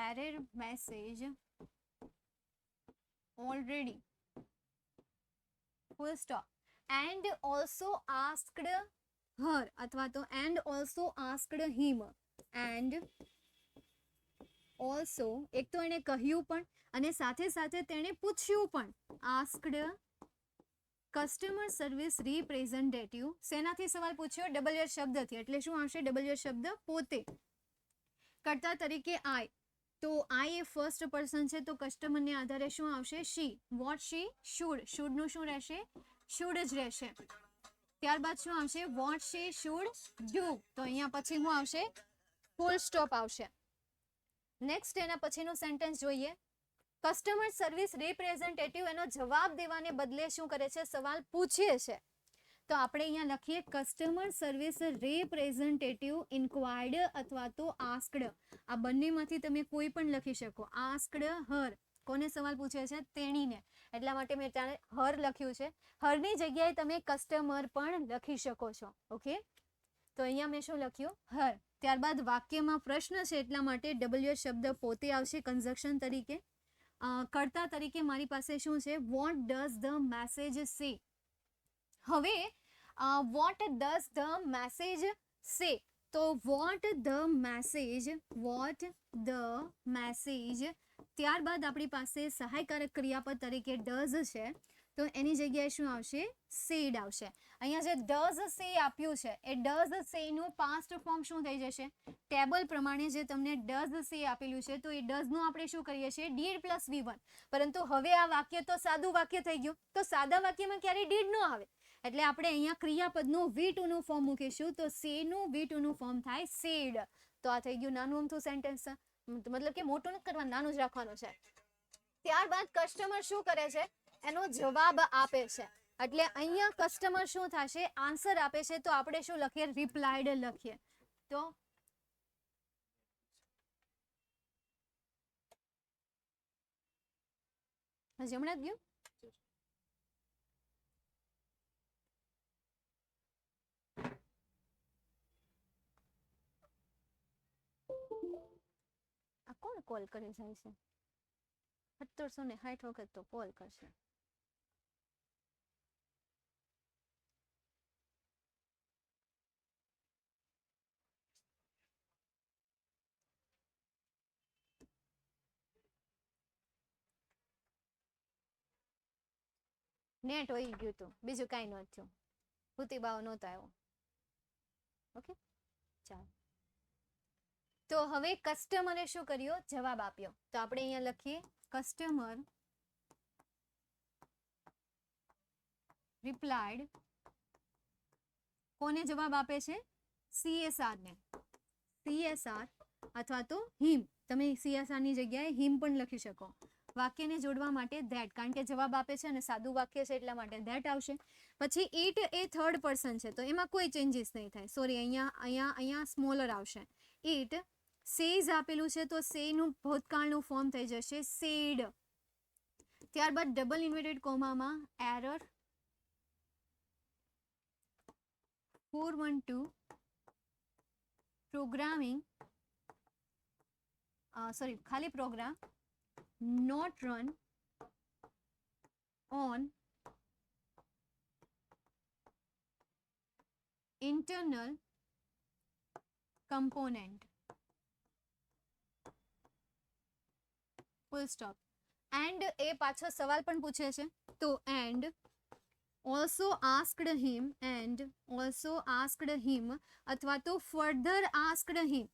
error message already. Full stop. And also asked her અથવા તો and also asked him. And also એક તો એને કહ્યું પણ અને સાથે સાથે તેણે પૂછ્યું પણ. asked customer service representative. શેનાથી સવાલ પૂછ્યો? WH શબ્દથી, એટલે શું આવશે? WH શબ્દ પોતે. કર્તા તરીકે આઈ, તો આઈ એ ફર્સ્ટ પર્સન છે તો કસ્ટમરને આધારે શું આવશે? શી. Vote she should. શુડનું શું રહેશે? શુડ જ રહેશે. ત્યારબાદ શું આવશે? What she should do. તો અહીંયા પછી શું આવશે? ફૂલ સ્ટોપ આવશે. નેક્સ્ટ એના પછીનું સેન્ટેન્સ જોઈએ. કસ્ટમર સર્વિસ રિપ્રેઝેન્ટેટિવ એનો જવાબ દેવાને બદલે શું કરે છે? સવાલ પૂછે છે. તો આપણે અહીંયા લખીએ કસ્ટમર સર્વિસ રિપ્રેઝેન્ટેટિવ ઇન્ક્વાયર્ડ અથવા તો આસ્કડ. આ બંનેમાંથી તમે કોઈ પણ લખી શકો. આસ્કડ હર, કોને સવાલ પૂછે છે? તેણીને. એટલા માટે મેં ત્યાં હર લખ્યું છે. હરની જગ્યાએ તમે કસ્ટમર પણ લખી શકો છો. ઓકે, તો અહીંયા મેં શું લખ્યું? હર. ત્યારબાદ વાક્યમાં પ્રશ્ન છે એટલા માટે ડબલ્યુ શબ્દ પોતે આવશે કન્જક્શન તરીકે. કર્તા તરીકે મારી પાસે શું છે? વોટ ડઝ ધ મેસેજ સે. હવે વોટ ડઝ ધ મેસેજ સે, તો વોટ ધ મેસેજ, ત્યારબાદ આપણી પાસે સહાયકારક ક્રિયાપદ તરીકે ડઝ છે, તો એની જગ્યાએ શું આવશે? સેડ આવશે. અહીંયા જે ડઝ સે આપ્યું છે એ ડઝ સે નું પાસ્ટ ફોર્મ શું થઈ જશે? ટેબલ પ્રમાણે જે તમને ડઝ સે આપેલું છે તો એ ડઝ નું આપણે શું કરીએ છીએ? Did plus V1. પરંતુ હવે આ વાક્ય તો સાદું વાક્ય થઈ ગયું, તો સાદા વાક્યમાં ક્યારે ડીડ ન આવે, એટલે આપણે અહીંયા ક્રિયાપદનું V2 નું ફોર્મ મૂકીશું, તો સે નું V2 નું ફોર્મ થાય સેડ. તો આ થઈ ગયું નાનું અમથું સેન્ટેન્સ. મતલબ કે મોટું નથી કરવાનું, નાનું જ રાખવાનું છે. ત્યારબાદ કસ્ટમર શું કરે છે? એનો જવાબ આપે છે. એટલે અહીંયા કસ્ટમર શું થશે? આન્સર આપે છે, તો આપણે શું લખીએ? રિપ્લાઇડ લખીએ. તો હજી હમણાં જ ગયું. આ કોણ કોલ કરી જાય છે? 1760 વખત તો કોલ કરશે. નેટ હોઈ ગયું હતું, બીજું કાંઈ નહોતું થયું. ભૂતિબાવ નહોતો આવ્યો. ઓકે, ચાલો. તો હવે કસ્ટમરે શું કર્યો? જવાબ આપ્યો. તો આપણે અહીંયા લખીએ કસ્ટમર રિપ્લાઇડ. કોને જવાબ આપે છે? CSR ને. CSR અથવા તો હિમ. તમે CSR ની જગ્યાએ હિમ પણ લખી શકો. વાક્યને જોડવા માટે ધેટ, કારણ કે જવાબ આપે છે અને સાદું વાક્ય છે એટલા માટે ધેટ આવશે. પછી ઇટ એ થર્ડ પર્સન છે, તો એમાં કોઈ ચેન્જીસ નહીં થાય. સોરી, અહીંયા સ્મોલર આવશે. ઇટ સેઝ આપેલું છે, તો સે નું ભૂતકાળનું ફોર્મ થઈ જશે સેડ. ત્યારબાદ ડબલ ઇન્વર્ટેડ કોમામાં એરર 412 પ્રોગ્રામિંગ, સોરી, ખાલી program not run on internal component, full stop. and એ પાછો સવાલ પણ પૂછે છે, તો and also asked him અથવા તો further asked him,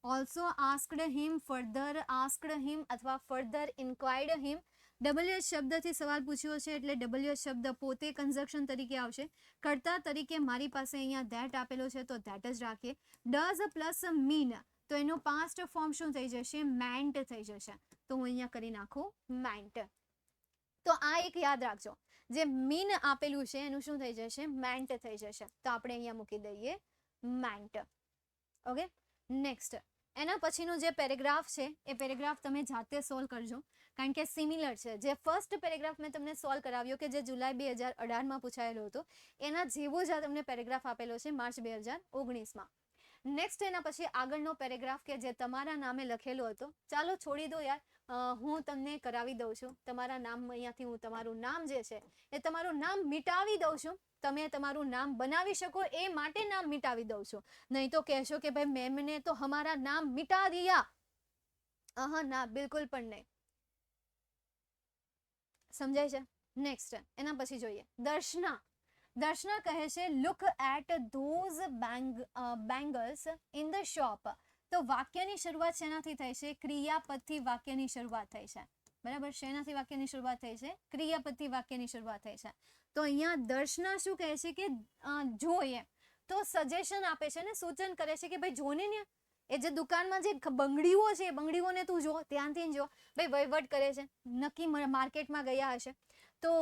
also asked him, further asked him અથવા further inquired him. WH શબ્દથી સવાલ પૂછ્યો છે એટલે WH શબ્દ પોતે કન્જક્શન તરીકે આવશે. કર્તા તરીકે મારી પાસે અહીંયા ધેટ આપેલો છે તો ધેટ જ રાખીએ. ડઝ પ્લસ મીન, તો એનું પાસ્ટ ફોર્મ શું થઈ જશે? મેન્ટ થઈ જશે. તો હું અહીંયા કરી નાખું મેન્ટ. તો આ એક યાદ રાખજો, જે મીન આપેલું છે એનું શું થઈ જશે? મેન્ટ થઈ જશે. તો આપણે અહીંયા મૂકી દઈએ મેન્ટ. Okay, next. એના પછીનું જે પેરેગ્રાફ છે એ પેરેગ્રાફ તમે જાતે સોલ્વ કરજો, કારણ કે સિમિલર છે. જે ફર્સ્ટ પેરેગ્રાફ મેં તમને સોલ્વ કરાવ્યો કે જે જુલાઈ 2018માં પૂછાયેલો હતો, એના જેવો જ આ તમને પેરેગ્રાફ આપેલો છે માર્ચ 2019માં. નેક્સ્ટ એના પછી આગળનો પેરેગ્રાફ કે જે તમારા નામે લખેલો હતો, ચાલો છોડી દો યાર, હું તમને કરાવી દઉં છું. તમારા નામ અહીંયાથી હું તમારું નામ જે છે એ તમારું નામ મિટાવી દઉં છું. તમે તમારું નામ બનાવી શકો એ માટે નામ મિટાવી દઉં છું. નહીં તો કહેશો કે ભાઈ મેમને તો હમારા નામ મિટા દિયા. ના, બિલકુલ પણ નહીં. સમજાય છે? નેક્સ્ટ એના પછી જોઈએ દર્શના. દર્શના કહે છે look at those bangles in the shop. તો વાક્યની શરૂઆત શેનાથી થઈ છે? ક્રિયાપદથી વાક્યની શરૂઆત થઈ છે. બરાબર, શેનાથી વાક્યની શરૂઆત થઈ છે? ક્રિયાપદથી વાક્યની શરૂઆત થઈ છે. તો અહીંયા દર્શના શું કહે છે કે જોઈએ, તો સજેશન આપે છે ને, સૂચન કરે છે કે ભાઈ જોને ને, એ જે દુકાનમાં જે બંગડીઓ છે એ બંગડીઓને તું જો, ધ્યાનથી જો. ભાઈ વહીવટ કરે છે, નક્કી માર્કેટમાં ગયા હશે તો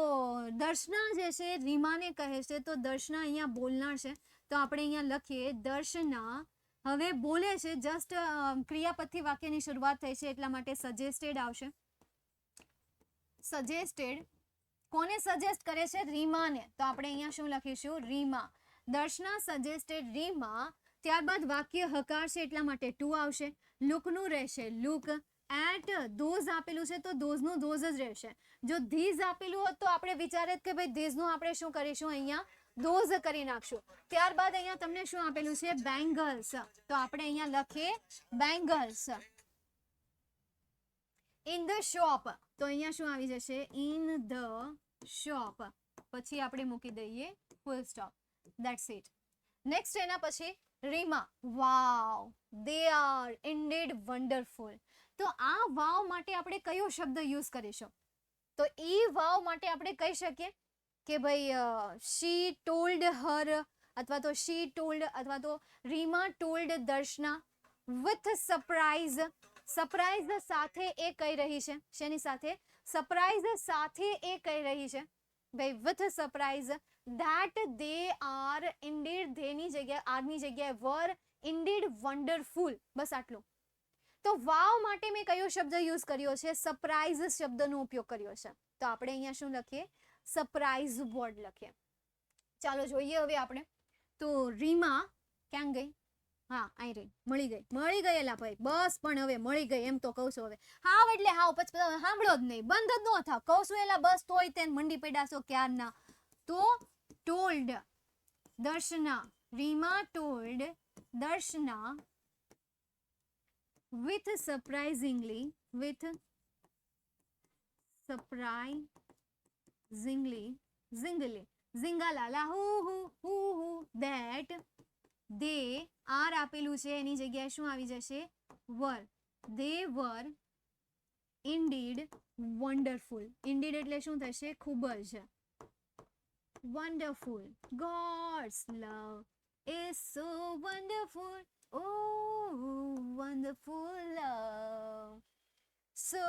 દર્શના જે છે રીમાને કહે છે, તો દર્શના અહીંયા બોલનાર છે, તો આપણે અહીંયા લખીએ દર્શના હવે બોલે છે, જસ્ટ ક્રિયાપદથી વાક્યની શરૂઆત થઈ છે એટલા માટે સજેસ્ટેડ આવશે. સજેસ્ટેડ કોને સજેસ્ટ કરે છે? રીમાને. તો આપણે અહીંયા શું લખીશું? રીમા. દર્શના સજેસ્ટેડ રીમા. ત્યારબાદ વાક્ય હકાર છે એટલા માટે ટુ આવશે. લુકનું રહેશે લુક. એટ ધોઝ આપેલું છે તો ધોઝનું ધોઝ જ રહેશે. જો ધીઝ આપેલું હોત તો આપણે વિચારે કે ભાઈ ધીઝનું આપણે શું કરીશું? અહીંયા ધોઝ કરી નાખશું. ત્યારબાદ અહીંયા તમને શું આપેલું છે? બેંગલ્સ. તો આપણે અહીંયા લખીએ બેંગલ્સ. In the shop. તો અહીંયા શું આવી જશે? In the shop. પછી આપણે મૂકી દઈએ full stop. That's it. Next એના પછી રીમા. વાવ, દે આર ઇન્ડીડ વન્ડરફુલ. તો આ વાવ માટે આપણે કયો શબ્દ યુઝ કરીશું? તો એ વાવ માટે આપણે કહી શકીએ કે ભાઈ શી ટોલ્ડ હર, અથવા તો શી ટોલ્ડ, અથવા તો Reema told Darshana with surprise. Surprise સાથે એ કહી રહી છે. શેની સાથે? સરપ્રાઈઝ સાથે એ કહી રહી છે ભાઈ with surprise that they are indeed. ધેની જગ્યાએ આરની જગ્યાએ વર ઇન્ડીડ વન્ડરફુલ. બસ આટલું. તો વાવ માટે મેં કયો શબ્દ યુઝ કર્યો છે? સરપ્રાઈઝ શબ્દનો ઉપયોગ કર્યો છે. તો આપણે અહીંયા શું લખીએ? સરપ્રાઈઝ વર્ડ લખીએ. ચાલો જોઈએ હવે આપણે. તો રીમા ક્યાં ગઈ? હા, અહીં રહી. મળી ગઈ એલા ભાઈ. બસ પણ હવે મળી ગઈ એમ તો કહું છું. હવે હાવ એટલે હાવ પછી સાંભળો જ નહીં, બંધ જ ન થાવ. કહું છું એલા બસ તોય તેને મંડી પડ્યા ક્યારના. તો told Darshana. Reema told Darshana with surprisingly zingala hu that they are આપેલું છે એની જગ્યાએ શું આવી જશે? were. they were indeed wonderful. indeed એટલે શું થશે? ખૂબ જ. wonderful. God's love is so wonderful. Oh, wonderful love, so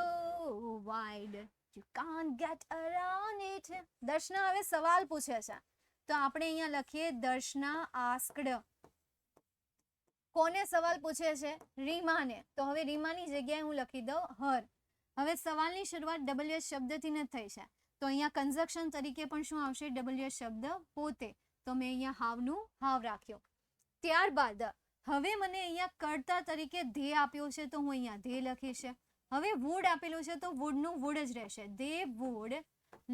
wide you can't get around it. Darshana હવે સવાલ પૂછે છે તો આપણે અહીંયા લખીએ દર્શના આસ્ક્ડ. કોને સવાલ પૂછે છે? રીમાને. તો હવે રીમાની જગ્યાએ હું લખી દઉં હર. હવે સવાલની શરૂઆત ડબલ્યુએસ શબ્દથી ન થઈ છે તો અહીંયા કન્જક્શન તરીકે પણ શું આવશે? ડબલ્યુએસ શબ્દ પોતે. તો મેં અહીંયા હાવનું હાવ રાખ્યો. ત્યારબાદ હવે મને અહીંયા કર્તા તરીકે ધે આપ્યો છે તો હું અહીંયા ધે લખીશ. હવે વુડ આપેલું છે તો વુડનું વુડ જ રહેશે. They wood.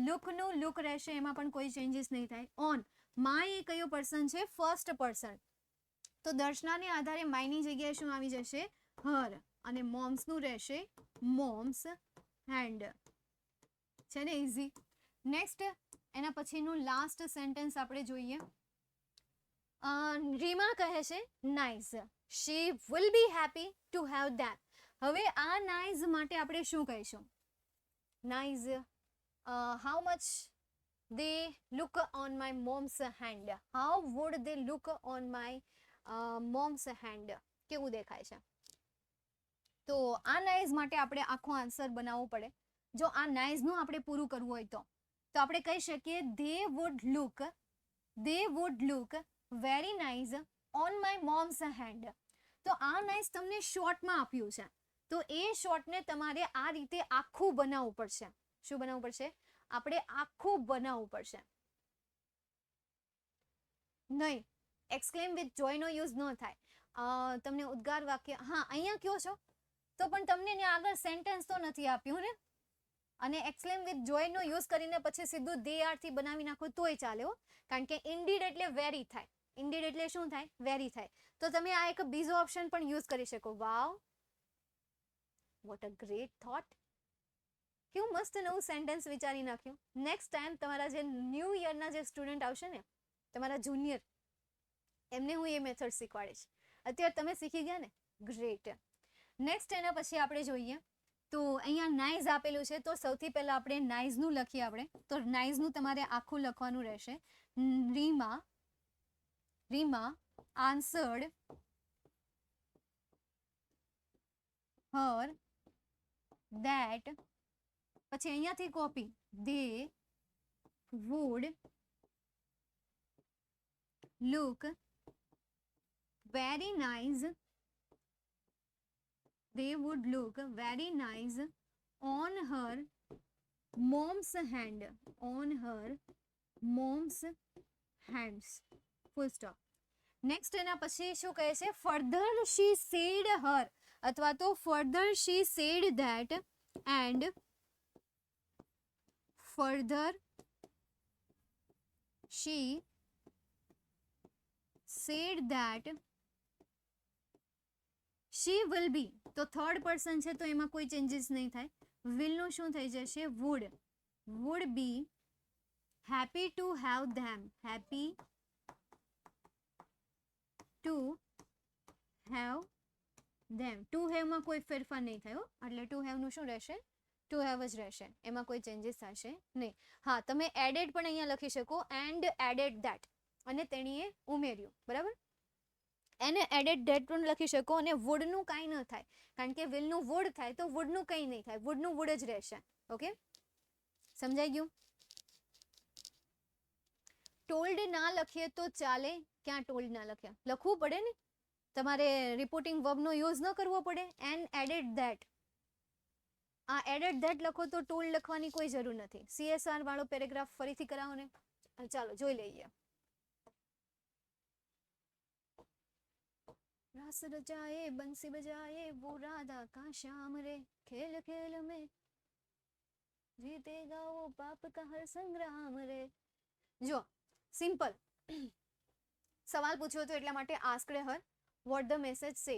લુકનું લુક રહેશે, એમાં પણ કોઈ ચેન્જીસ નહીં થાય. ઓન. માય એ કયો પર્સન છે? First person. તો દર્શનાને આધારે માયની જગ્યાએ શું આવી જશે? હર. અને મોમ્સનું રહેશે મોમ્સ હેન્ડ. છે ને ઇઝી. નેક્સ્ટ એના પછીનું લાસ્ટ સેન્ટેન્સ આપણે જોઈએ. રીમા કહે છે nice. She will be happy to have that. હવે આ નાઇસ માટે આપણે શું કહીશું? Nice how much they look on my mom's hand. How would they look on my mom's hand. કેવું દેખાય છે? તો આ નાઇસ માટે આપણે આખો આન્સર બનાવવો પડે. જો આ નાઇસનું આપણે પૂરું કરવું હોય તો આપણે કહી શકીએ they would look very nice on my mom's hand. તો આ નાઇસ તમને શોર્ટમાં આપ્યું છે તો એ શોર્ટને તમારે આ રીતે આખું બનાવવું પડશે. શું બનાવવું પડશે? આપણે આખું બનાવવું પડશે. નહીં, એક્સક્લેમ વિથ જોયનો યુઝ ન થાય. તમને ઉદ્ગાર વાક્ય હા અહીંયા કયો છો તો પણ તમને આગળ સેન્ટેન્સ તો નથી આપ્યું ને. અને એક્સક્લેમ વિથ જોયનો યુઝ કરીને પછી સીધું દે આર થી બનાવી નાખો તોય ચાલે હો. કારણ કે ઇન્ડીડ એટલે વેરી થાય. ઇન્ડીડ એટલે શું થાય? વેરી થાય. તો તમે આ એક બીજો ઓપ્શન પણ યુઝ કરી શકો. વાવ, વોટ અ ગ્રેટ થોટ. કેવું મસ્ત નવું સેન્ટેન્સ વિચારી નાખ્યું. નેક્સ્ટ ટાઈમ તમારા જે ન્યૂ યરના જે સ્ટુડન્ટ આવશે ને, તમારા જુનિયર, એમને હું એ મેથડ શીખવાડીશ. અત્યારે તમે શીખી ગયા ને, ગ્રેટ. નેક્સ્ટ એના પછી આપણે જોઈએ તો અહીંયા નાઇઝ આપેલું છે તો સૌથી પહેલા આપણે નાઇઝનું લખીએ. આપણે તો નાઇઝનું તમારે આખું લખવાનું રહેશે. Reema answered her that. પછી અહીંયાથી copy. They would look very nice. They would look very nice on her mom's hand. On her mom's hands. Full stop. Next એના પછી શું કહે છે? ફર્ધર શી સેડ હર અથવા તો further she said that and further she said that she will be. તો third person છે તો એમાં કોઈ ચેન્જીસ નહીં થાય. વિલનું શું થઈ જશે? Would be happy to have them. Happy to have them. To હેવમાં કોઈ ફેરફાર નહીં થયો એટલે ટુ હેવનું શું રહેશે? ટુ હેવ જ રહેશે. એમાં કોઈ ચેન્જીસ થશે નહીં. હા, તમે એડેડ પણ અહીંયા લખી શકો. એન્ડ એડેડ ધેટ અને તેણીએ ઉમેર્યું. બરાબર, એને એડેડ ધેટ પણ લખી શકો. અને વુડનું કાંઈ ન થાય કારણ કે વિલનું વુડ થાય તો વુડનું કંઈ નહીં થાય. વુડનું વુડ જ રહેશે. ઓકે, સમજાઈ ગયું? ટોલ્ડ ના લખીએ તો ચાલે? ક્યાં ટોલ્ડ ના લખ્યા? લખવું પડે ને, તમારે રિપોર્ટિંગ વર્બનો યુઝ ન કરવો પડે. એન્ડ એડેડ ધેટ, આ એડેડ ધેટ લખો તો ટોલ્ડ લખવાની કોઈ જરૂર નથી. CSR વાળો પેરેગ્રાફ ફરીથી કરાવો ને. ચાલો જોઈ લઈએ. रास रचाए बंसी बजाए वो राधा का श्याम रे, खेल खेल में जीतेगा वो पाप का हर संग्राम रे. જો સિમ્પલ સવાલ પૂછ્યો હતો એટલા માટે asked Har vote the message સે.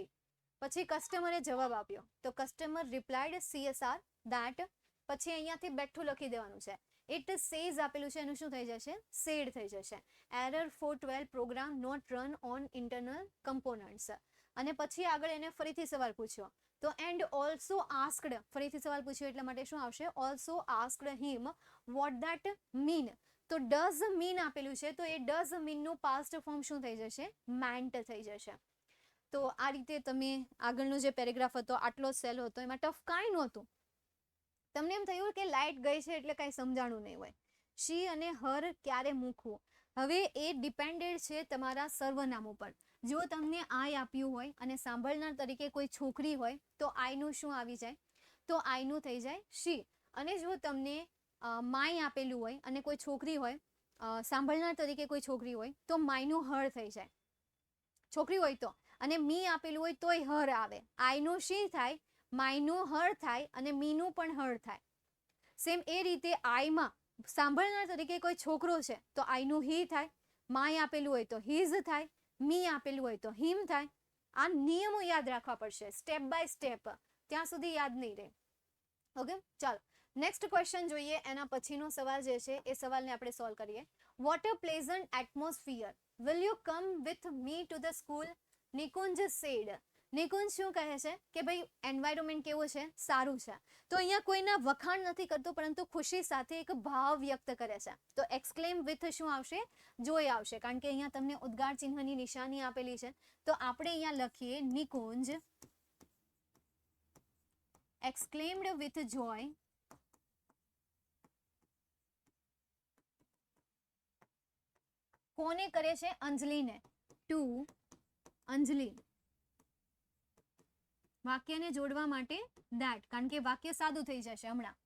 પછી કસ્ટમરે જવાબ આપ્યો તો કસ્ટમર રિપ્લાઇડ CSR ધેટ. પછી અહીંયાથી બેઠું લખી દેવાનું છે. ઇટ સેઝ આપેલું છે એનું શું થઈ જશે? સેડ થઈ જશે. Error 412 program not run on internal components. અને પછી આગળ એને ફરીથી સવાલ પૂછ્યો તો એન્ડ ઓલ્સો આસ્ક્ડ. ફરીથી સવાલ પૂછ્યો એટલા માટે શું આવશે? Also asked him vote that mean. તો ડઝ મીન આપેલું છે તો એ ડઝ મીનનું પાસ્ટ ફોર્મ શું થઈ જશે? મેન્ટ થઈ જશે. તો આ રીતે તમે આગળનો જે પેરેગ્રાફ હતો આટલો સહેલો હતો, એમાં ટફ કાંઈ નહોતું. તમને એમ થયું કે લાઇટ ગઈ છે એટલે કાંઈ સમજાણું નહીં હોય. શી અને હર ક્યારે મૂકવું? હવે એ ડિપેન્ડેડ છે તમારા સર્વનામ ઉપર. જો તમને આઈ આપ્યું હોય અને સાંભળનાર તરીકે કોઈ છોકરી હોય તો આઈનું શું આવી જાય? તો આઈનું થઈ જાય શી. અને જો તમને માય આપેલું હોય અને કોઈ છોકરી હોય, સાંભળનાર તરીકે કોઈ છોકરી હોય તો માયનું હર થઈ જાય. છોકરી હોય તો. અને મી આપેલું હોય તોય હર આવે. આઈનું શી થાય, માયનું હર થાય અને મીનું પણ હર થાય. સેમ એ રીતે આઈમાં સાંભળનાર તરીકે કોઈ છોકરો છે તો આઈનું હી થાય. માય આપેલું હોય તો હિઝ થાય. મી આપેલું હોય તો હિમ થાય. આ નિયમો યાદ રાખવા પડશે સ્ટેપ બાય સ્ટેપ. ત્યાં સુધી યાદ નહીં રહે. ઓકે, ચાલો નેક્સ્ટ ક્વેશ્ચન જોઈએ. એના પછીનો સવાલ જે છે એ સવાલને આપણે સોલ્વ કરીએ. What a pleasant atmosphere. Will you come with me to the school? Nikunj said. Nikunj શું કહે છે કે ભાઈ એન્વાયરમેન્ટ કેવું છે? સારું છે. તો અહીંયા કોઈના વખાણ નથી કરતો પરંતુ ખુશી સાથે એક ભાવ વ્યક્ત કરે છે. તો એક્સક્લેમ વિથ શું આવશે? જોય આવશે કારણ કે અહીંયા તમને ઉદ્ગાર ચિહ્નની નિશાની આપેલી છે. તો આપણે અહીંયા લખીએ નિકુંજ exclaimed with joy કોને કરે છે? અંજલિને. ટુ અંજલિ. વાક્યને જોડવા માટે that કારણ કે વાક્ય સાદું થઈ જશે હમણાં.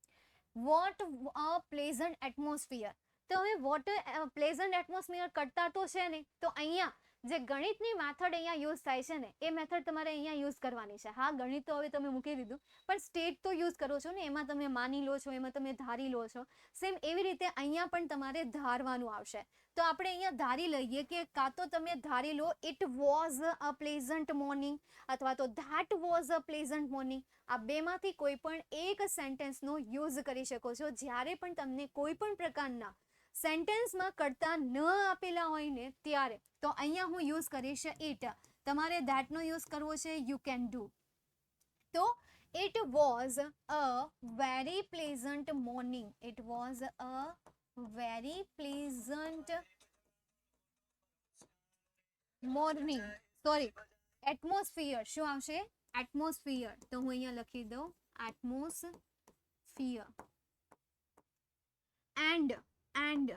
Vote a pleasant atmosphere. તો હવે વોટ પ્લેઝન્ટ એટમોસ્ફિયર કરતા તો છે ને, તો અહીંયા જે ગણિતની મેથડ અહીંયા યુઝ થાય છે ને એ મેથડ તમારે અહીંયા યુઝ કરવાની છે. હા, ગણિત તો હવે તમે મૂકી દીધું પણ સ્ટેટ તો યુઝ કરો છો ને, એમાં તમે માની લો છો, એમાં તમે ધારી લો છો. સેમ એવી રીતે અહીંયા પણ તમારે ધારવાનું આવશે. તો આપણે અહીંયા ધારી લઈએ કે કાં તો તમે ધારી લો it was a pleasant morning અથવા તો that was a pleasant morning. આ બેમાંથી કોઈ પણ એક સેન્ટેન્સનો યુઝ કરી શકો છો જ્યારે પણ તમને કોઈ પણ પ્રકારના સેન્ટેન્સમાં કરતા ન આપેલા હોય ને ત્યારે. તો અહીંયા હું યુઝ કરીશ ઇટ. તમારે ધેટનો યુઝ કરવો છે યુ કેન ડુ. તો it was a very pleasant morning. It was a very pleasant morning. Sorry, atmosphere શું આવશે? એટમોસ્ફિયર. તો હું અહીંયા લખી દઉં atmosphere. And and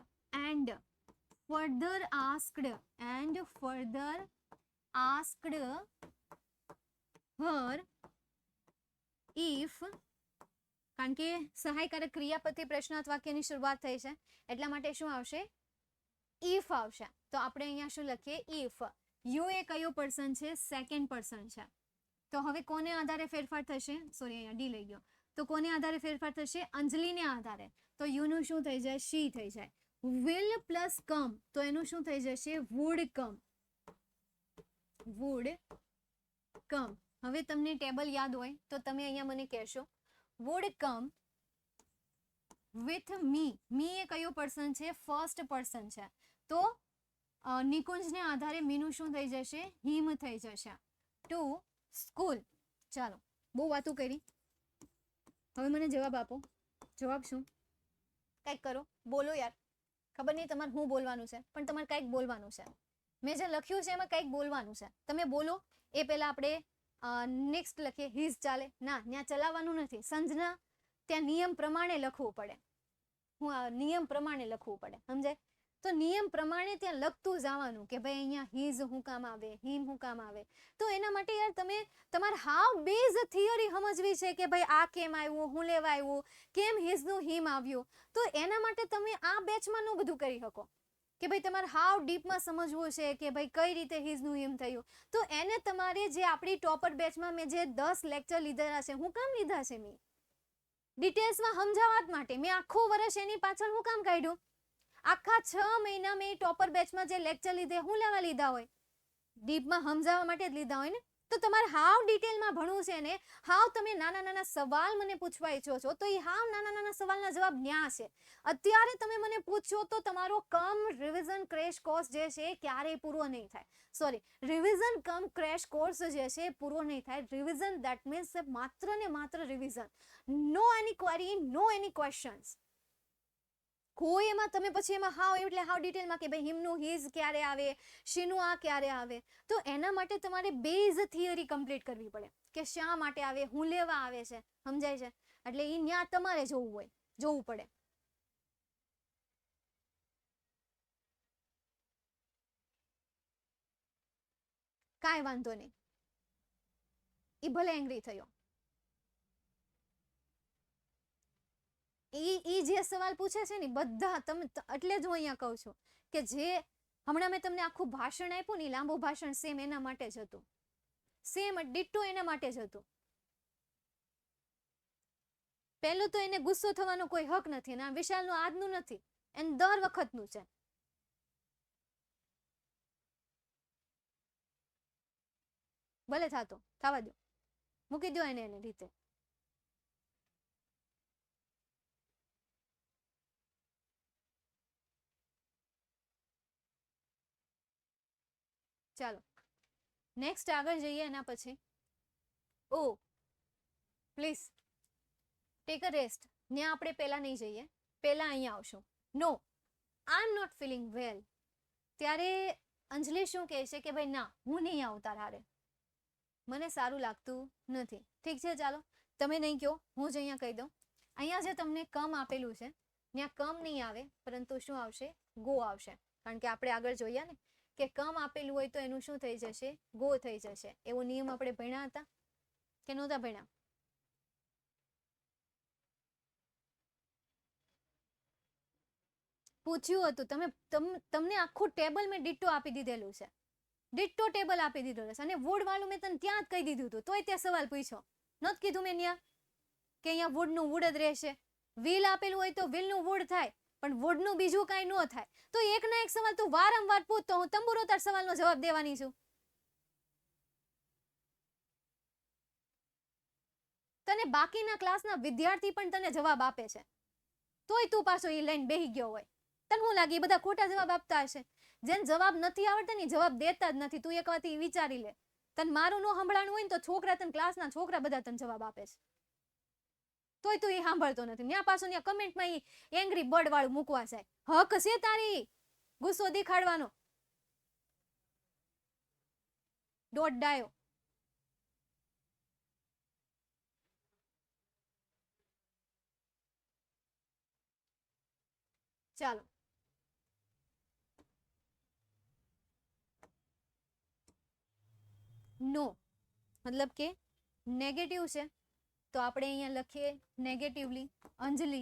further asked her if, કારણ કે સહાયકારક ક્રિયાપદથી પ્રશ્નાર્થ વાક્યની શરૂઆત થઈ છે એટલા માટે શું આવશે? if આવશે. તો આપણે અહીંયા શું લખીએ? if. યુ એ કયો પર્સન છે? સેકન્ડ પર્સન છે. તો હવે કોને આધારે ફેરફાર થશે? સોરી, અહીંયા ડી લઈ ગયો. તો કોને આધારે ફેરફાર થશે? અંજલિને આધારે. તો યુ નું શું થઈ જાય? શી થઈ જાય. will પ્લસ કમ, તો એનું શું થઈ જશે? would come. હવે તમને ટેબલ યાદ હોય તો તમે અહીંયા મને કહેશો would come with me. મી એ કયો પર્સન છે? ફર્સ્ટ પર્સન છે. તો નિકુંજને આધારે મીનું શું થઈ જશે? હિમ થઈ જશે. To school. ચાલો, બહુ વાતો કરી, હવે મને જવાબ આપો. જવાબ શું? કંઈક કરો, બોલો યાર. ખબર નહીં તમારે શું બોલવાનું છે, પણ તમારે કંઈક બોલવાનું છે. મેં જે લખ્યું છે એમાં કંઈક બોલવાનું છે. તમે બોલો એ પહેલા આપણે નેક્સ્ટ લખીએ. હિઝ ચાલે ના? ત્યાં ચલાવવાનું નથી. સંજના ત્યાં નિયમ પ્રમાણે લખવું પડે. નિયમ પ્રમાણે લખવું પડે, સમજાય? તો નિયમ પ્રમાણે ત્યાં લખતું જવાનું કે ભાઈ અહીંયા હિઝ હું કામ આવે, હિમ હું કામ આવે. તો એના માટે યાર તમે તમારે હાવ બેઝ થિયરી સમજવી છે કે ભાઈ આ કેમ આવ્યું, હું લેવા આવ્યું, કેમ હિઝનું હિમ આવ્યું. તો એના માટે તમે આ બેચમાં નું બધું કરી શકો કે ભાઈ તમારે હાવ ડીપમાં સમજવું છે કે ભાઈ કઈ રીતે હિઝનું હિમ થયું. તો એને તમારે જે આપણી ટોપર બેચમાં મેં જે 10 લેક્ચર લીધેલા છે, હું કામ લીધા છે? મેં ડિટેલ્સમાં સમજાવવા માટે મેં આખું વર્ષ એની પાછળ હું કામ કાઢ્યું? આખા 6 મહિના મેં ટોપર બેચમાં જે લેક્ચર લીધે હું લેવા લીધા હોય? ડીપમાં સમજાવવા માટે જ લીધા હોય ને. તો તમારે હાવ ડિટેલમાં ભણવું છે ને, હાવ તમે નાના નાના સવાલ મને પૂછવા ઈચ્છો છો, તો એ હાવ નાના નાના સવાલના જવાબ ન્યા છે. અત્યારે તમે મને પૂછશો તો તમારો કમ રિવિઝન ક્રેશ કોર્સ જે છે એ ક્યારેય પૂરો નહીં થાય. સોરી, રિવિઝન કમ ક્રેશ કોર્સ જે છે પૂરો નહીં થાય. રિવિઝન દેટ મીન્સ માત્ર ને માત્ર રિવિઝન. નો એની ક્વેરી, નો એની ક્વેશ્ચન્સ. કોઈ એમાં તમે પછી એમાં હાવ એટલે હાવ ડિટેલમાં કે ભાઈ હિમનું હિઝ ક્યારે આવે, શીનું આ ક્યારે આવે. તો એના માટે તમારે બેઝ થિયરી કમ્પ્લીટ કરવી પડે કે શા માટે આવે, હું લેવા આવે છે, સમજાય છે? એટલે એ ન્યા તમારે જોવું પડે. કાંઈ વાંધો નહીં, એ ભલે એંગ્રી થયો. ઈ જે સવાલ પૂછે છે ને બધા તમે, એટલે જ હું અહીંયા કહું છું કે જે હમણાં મેં તમને આખું ભાષણ આપ્યું ને, લાંબુ ભાષણ સેમ એના માટે જ હતું. સેમ ડિટ્ટો એના માટે જ હતું. પહેલું તો એને ગુસ્સો થવાનો કોઈ હક નથી, અને આ વિશાલનું આજનું નથી, એને દર વખતનું છે. ભલે થાતો થવા દો, મૂકી દો એને એની રીતે. ચાલો નેક્સ્ટ આગળ જઈએ. એના પછી ઓ પ્લીઝ ટેક અ રેસ્ટ. ને આપણે પહેલા નહીં જઈએ, પહેલા અહીંયા આવશું. નો, આઈ એમ નોટ ફીલિંગ વેલ. ત્યારે અંજલિ શું કહે છે કે ભાઈ ના, હું નહીં આવતા હારે, મને સારું લાગતું નથી. ઠીક છે, ચાલો તમે નહીં કહો, હું જ અહીંયા કહી દઉં. અહીંયા જે તમને કમ આપેલું છે ત્યાં કમ નહીં આવે, પરંતુ શું આવશે? ગો આવશે. કારણ કે આપણે આગળ જોઈએ ને કે કમ આપેલું હોય તો એનું શું થઈ જશે? ગો થઈ જશે. એવો નિયમ આપણે ભણ્યા હતા કે નહોતા ભણ્યા? પૂછ્યું હતું તમને આખું ટેબલ મેં ડિટ્ટો આપી દીધેલું છે. ડિટ્ટો ટેબલ આપી દીધેલું છે. અને વુડ વાળું મેં તને ત્યાં જ કહી દીધું હતું, તોય તે સવાલ પૂછ્યો નથી. કીધું મેં ત્યાં કે અહીંયા વુડનું વુડ જ રહેશે. વ્હીલ આપેલું હોય તો વ્હીલનું વુડ થાય, પણ વુડનું બીજું કાંઈ ન થાય. તો એકના એક સવાલ તું વારંવાર પૂછ, તો હું તંબુરો તાર સવાલનો જવાબ દેવાની છું. તને બાકીના ક્લાસના વિદ્યાર્થી પણ તને જવાબ આપે છે, તોય તું પાછો એ લઈને બેહી ગયો હોય. તને શું લાગે બધા ખોટા જવાબ આપતા હશે? જેને જવાબ નથી આવડતા ને જવાબ દેતા જ નથી. તું એક વાત વિચારી લે, તને મારું ન સંભળાણું હોય ને તો છોકરા, તને ક્લાસના છોકરા બધા તને જવાબ આપે છે, તોય તું એ સાંભળતો નથી. ત્યાં પાછું ત્યાં કમેન્ટમાં એ એંગ્રી બર્ડ વાળું મૂકવા જાય. હક છે તારી ગુસ્સો દેખાડવાનો. દોઢ ડાયો. ચાલો નો મતલબ કે નેગેટિવ છે તો આપણે અહીંયા લખીએ નેગેટિવલી અંજલિ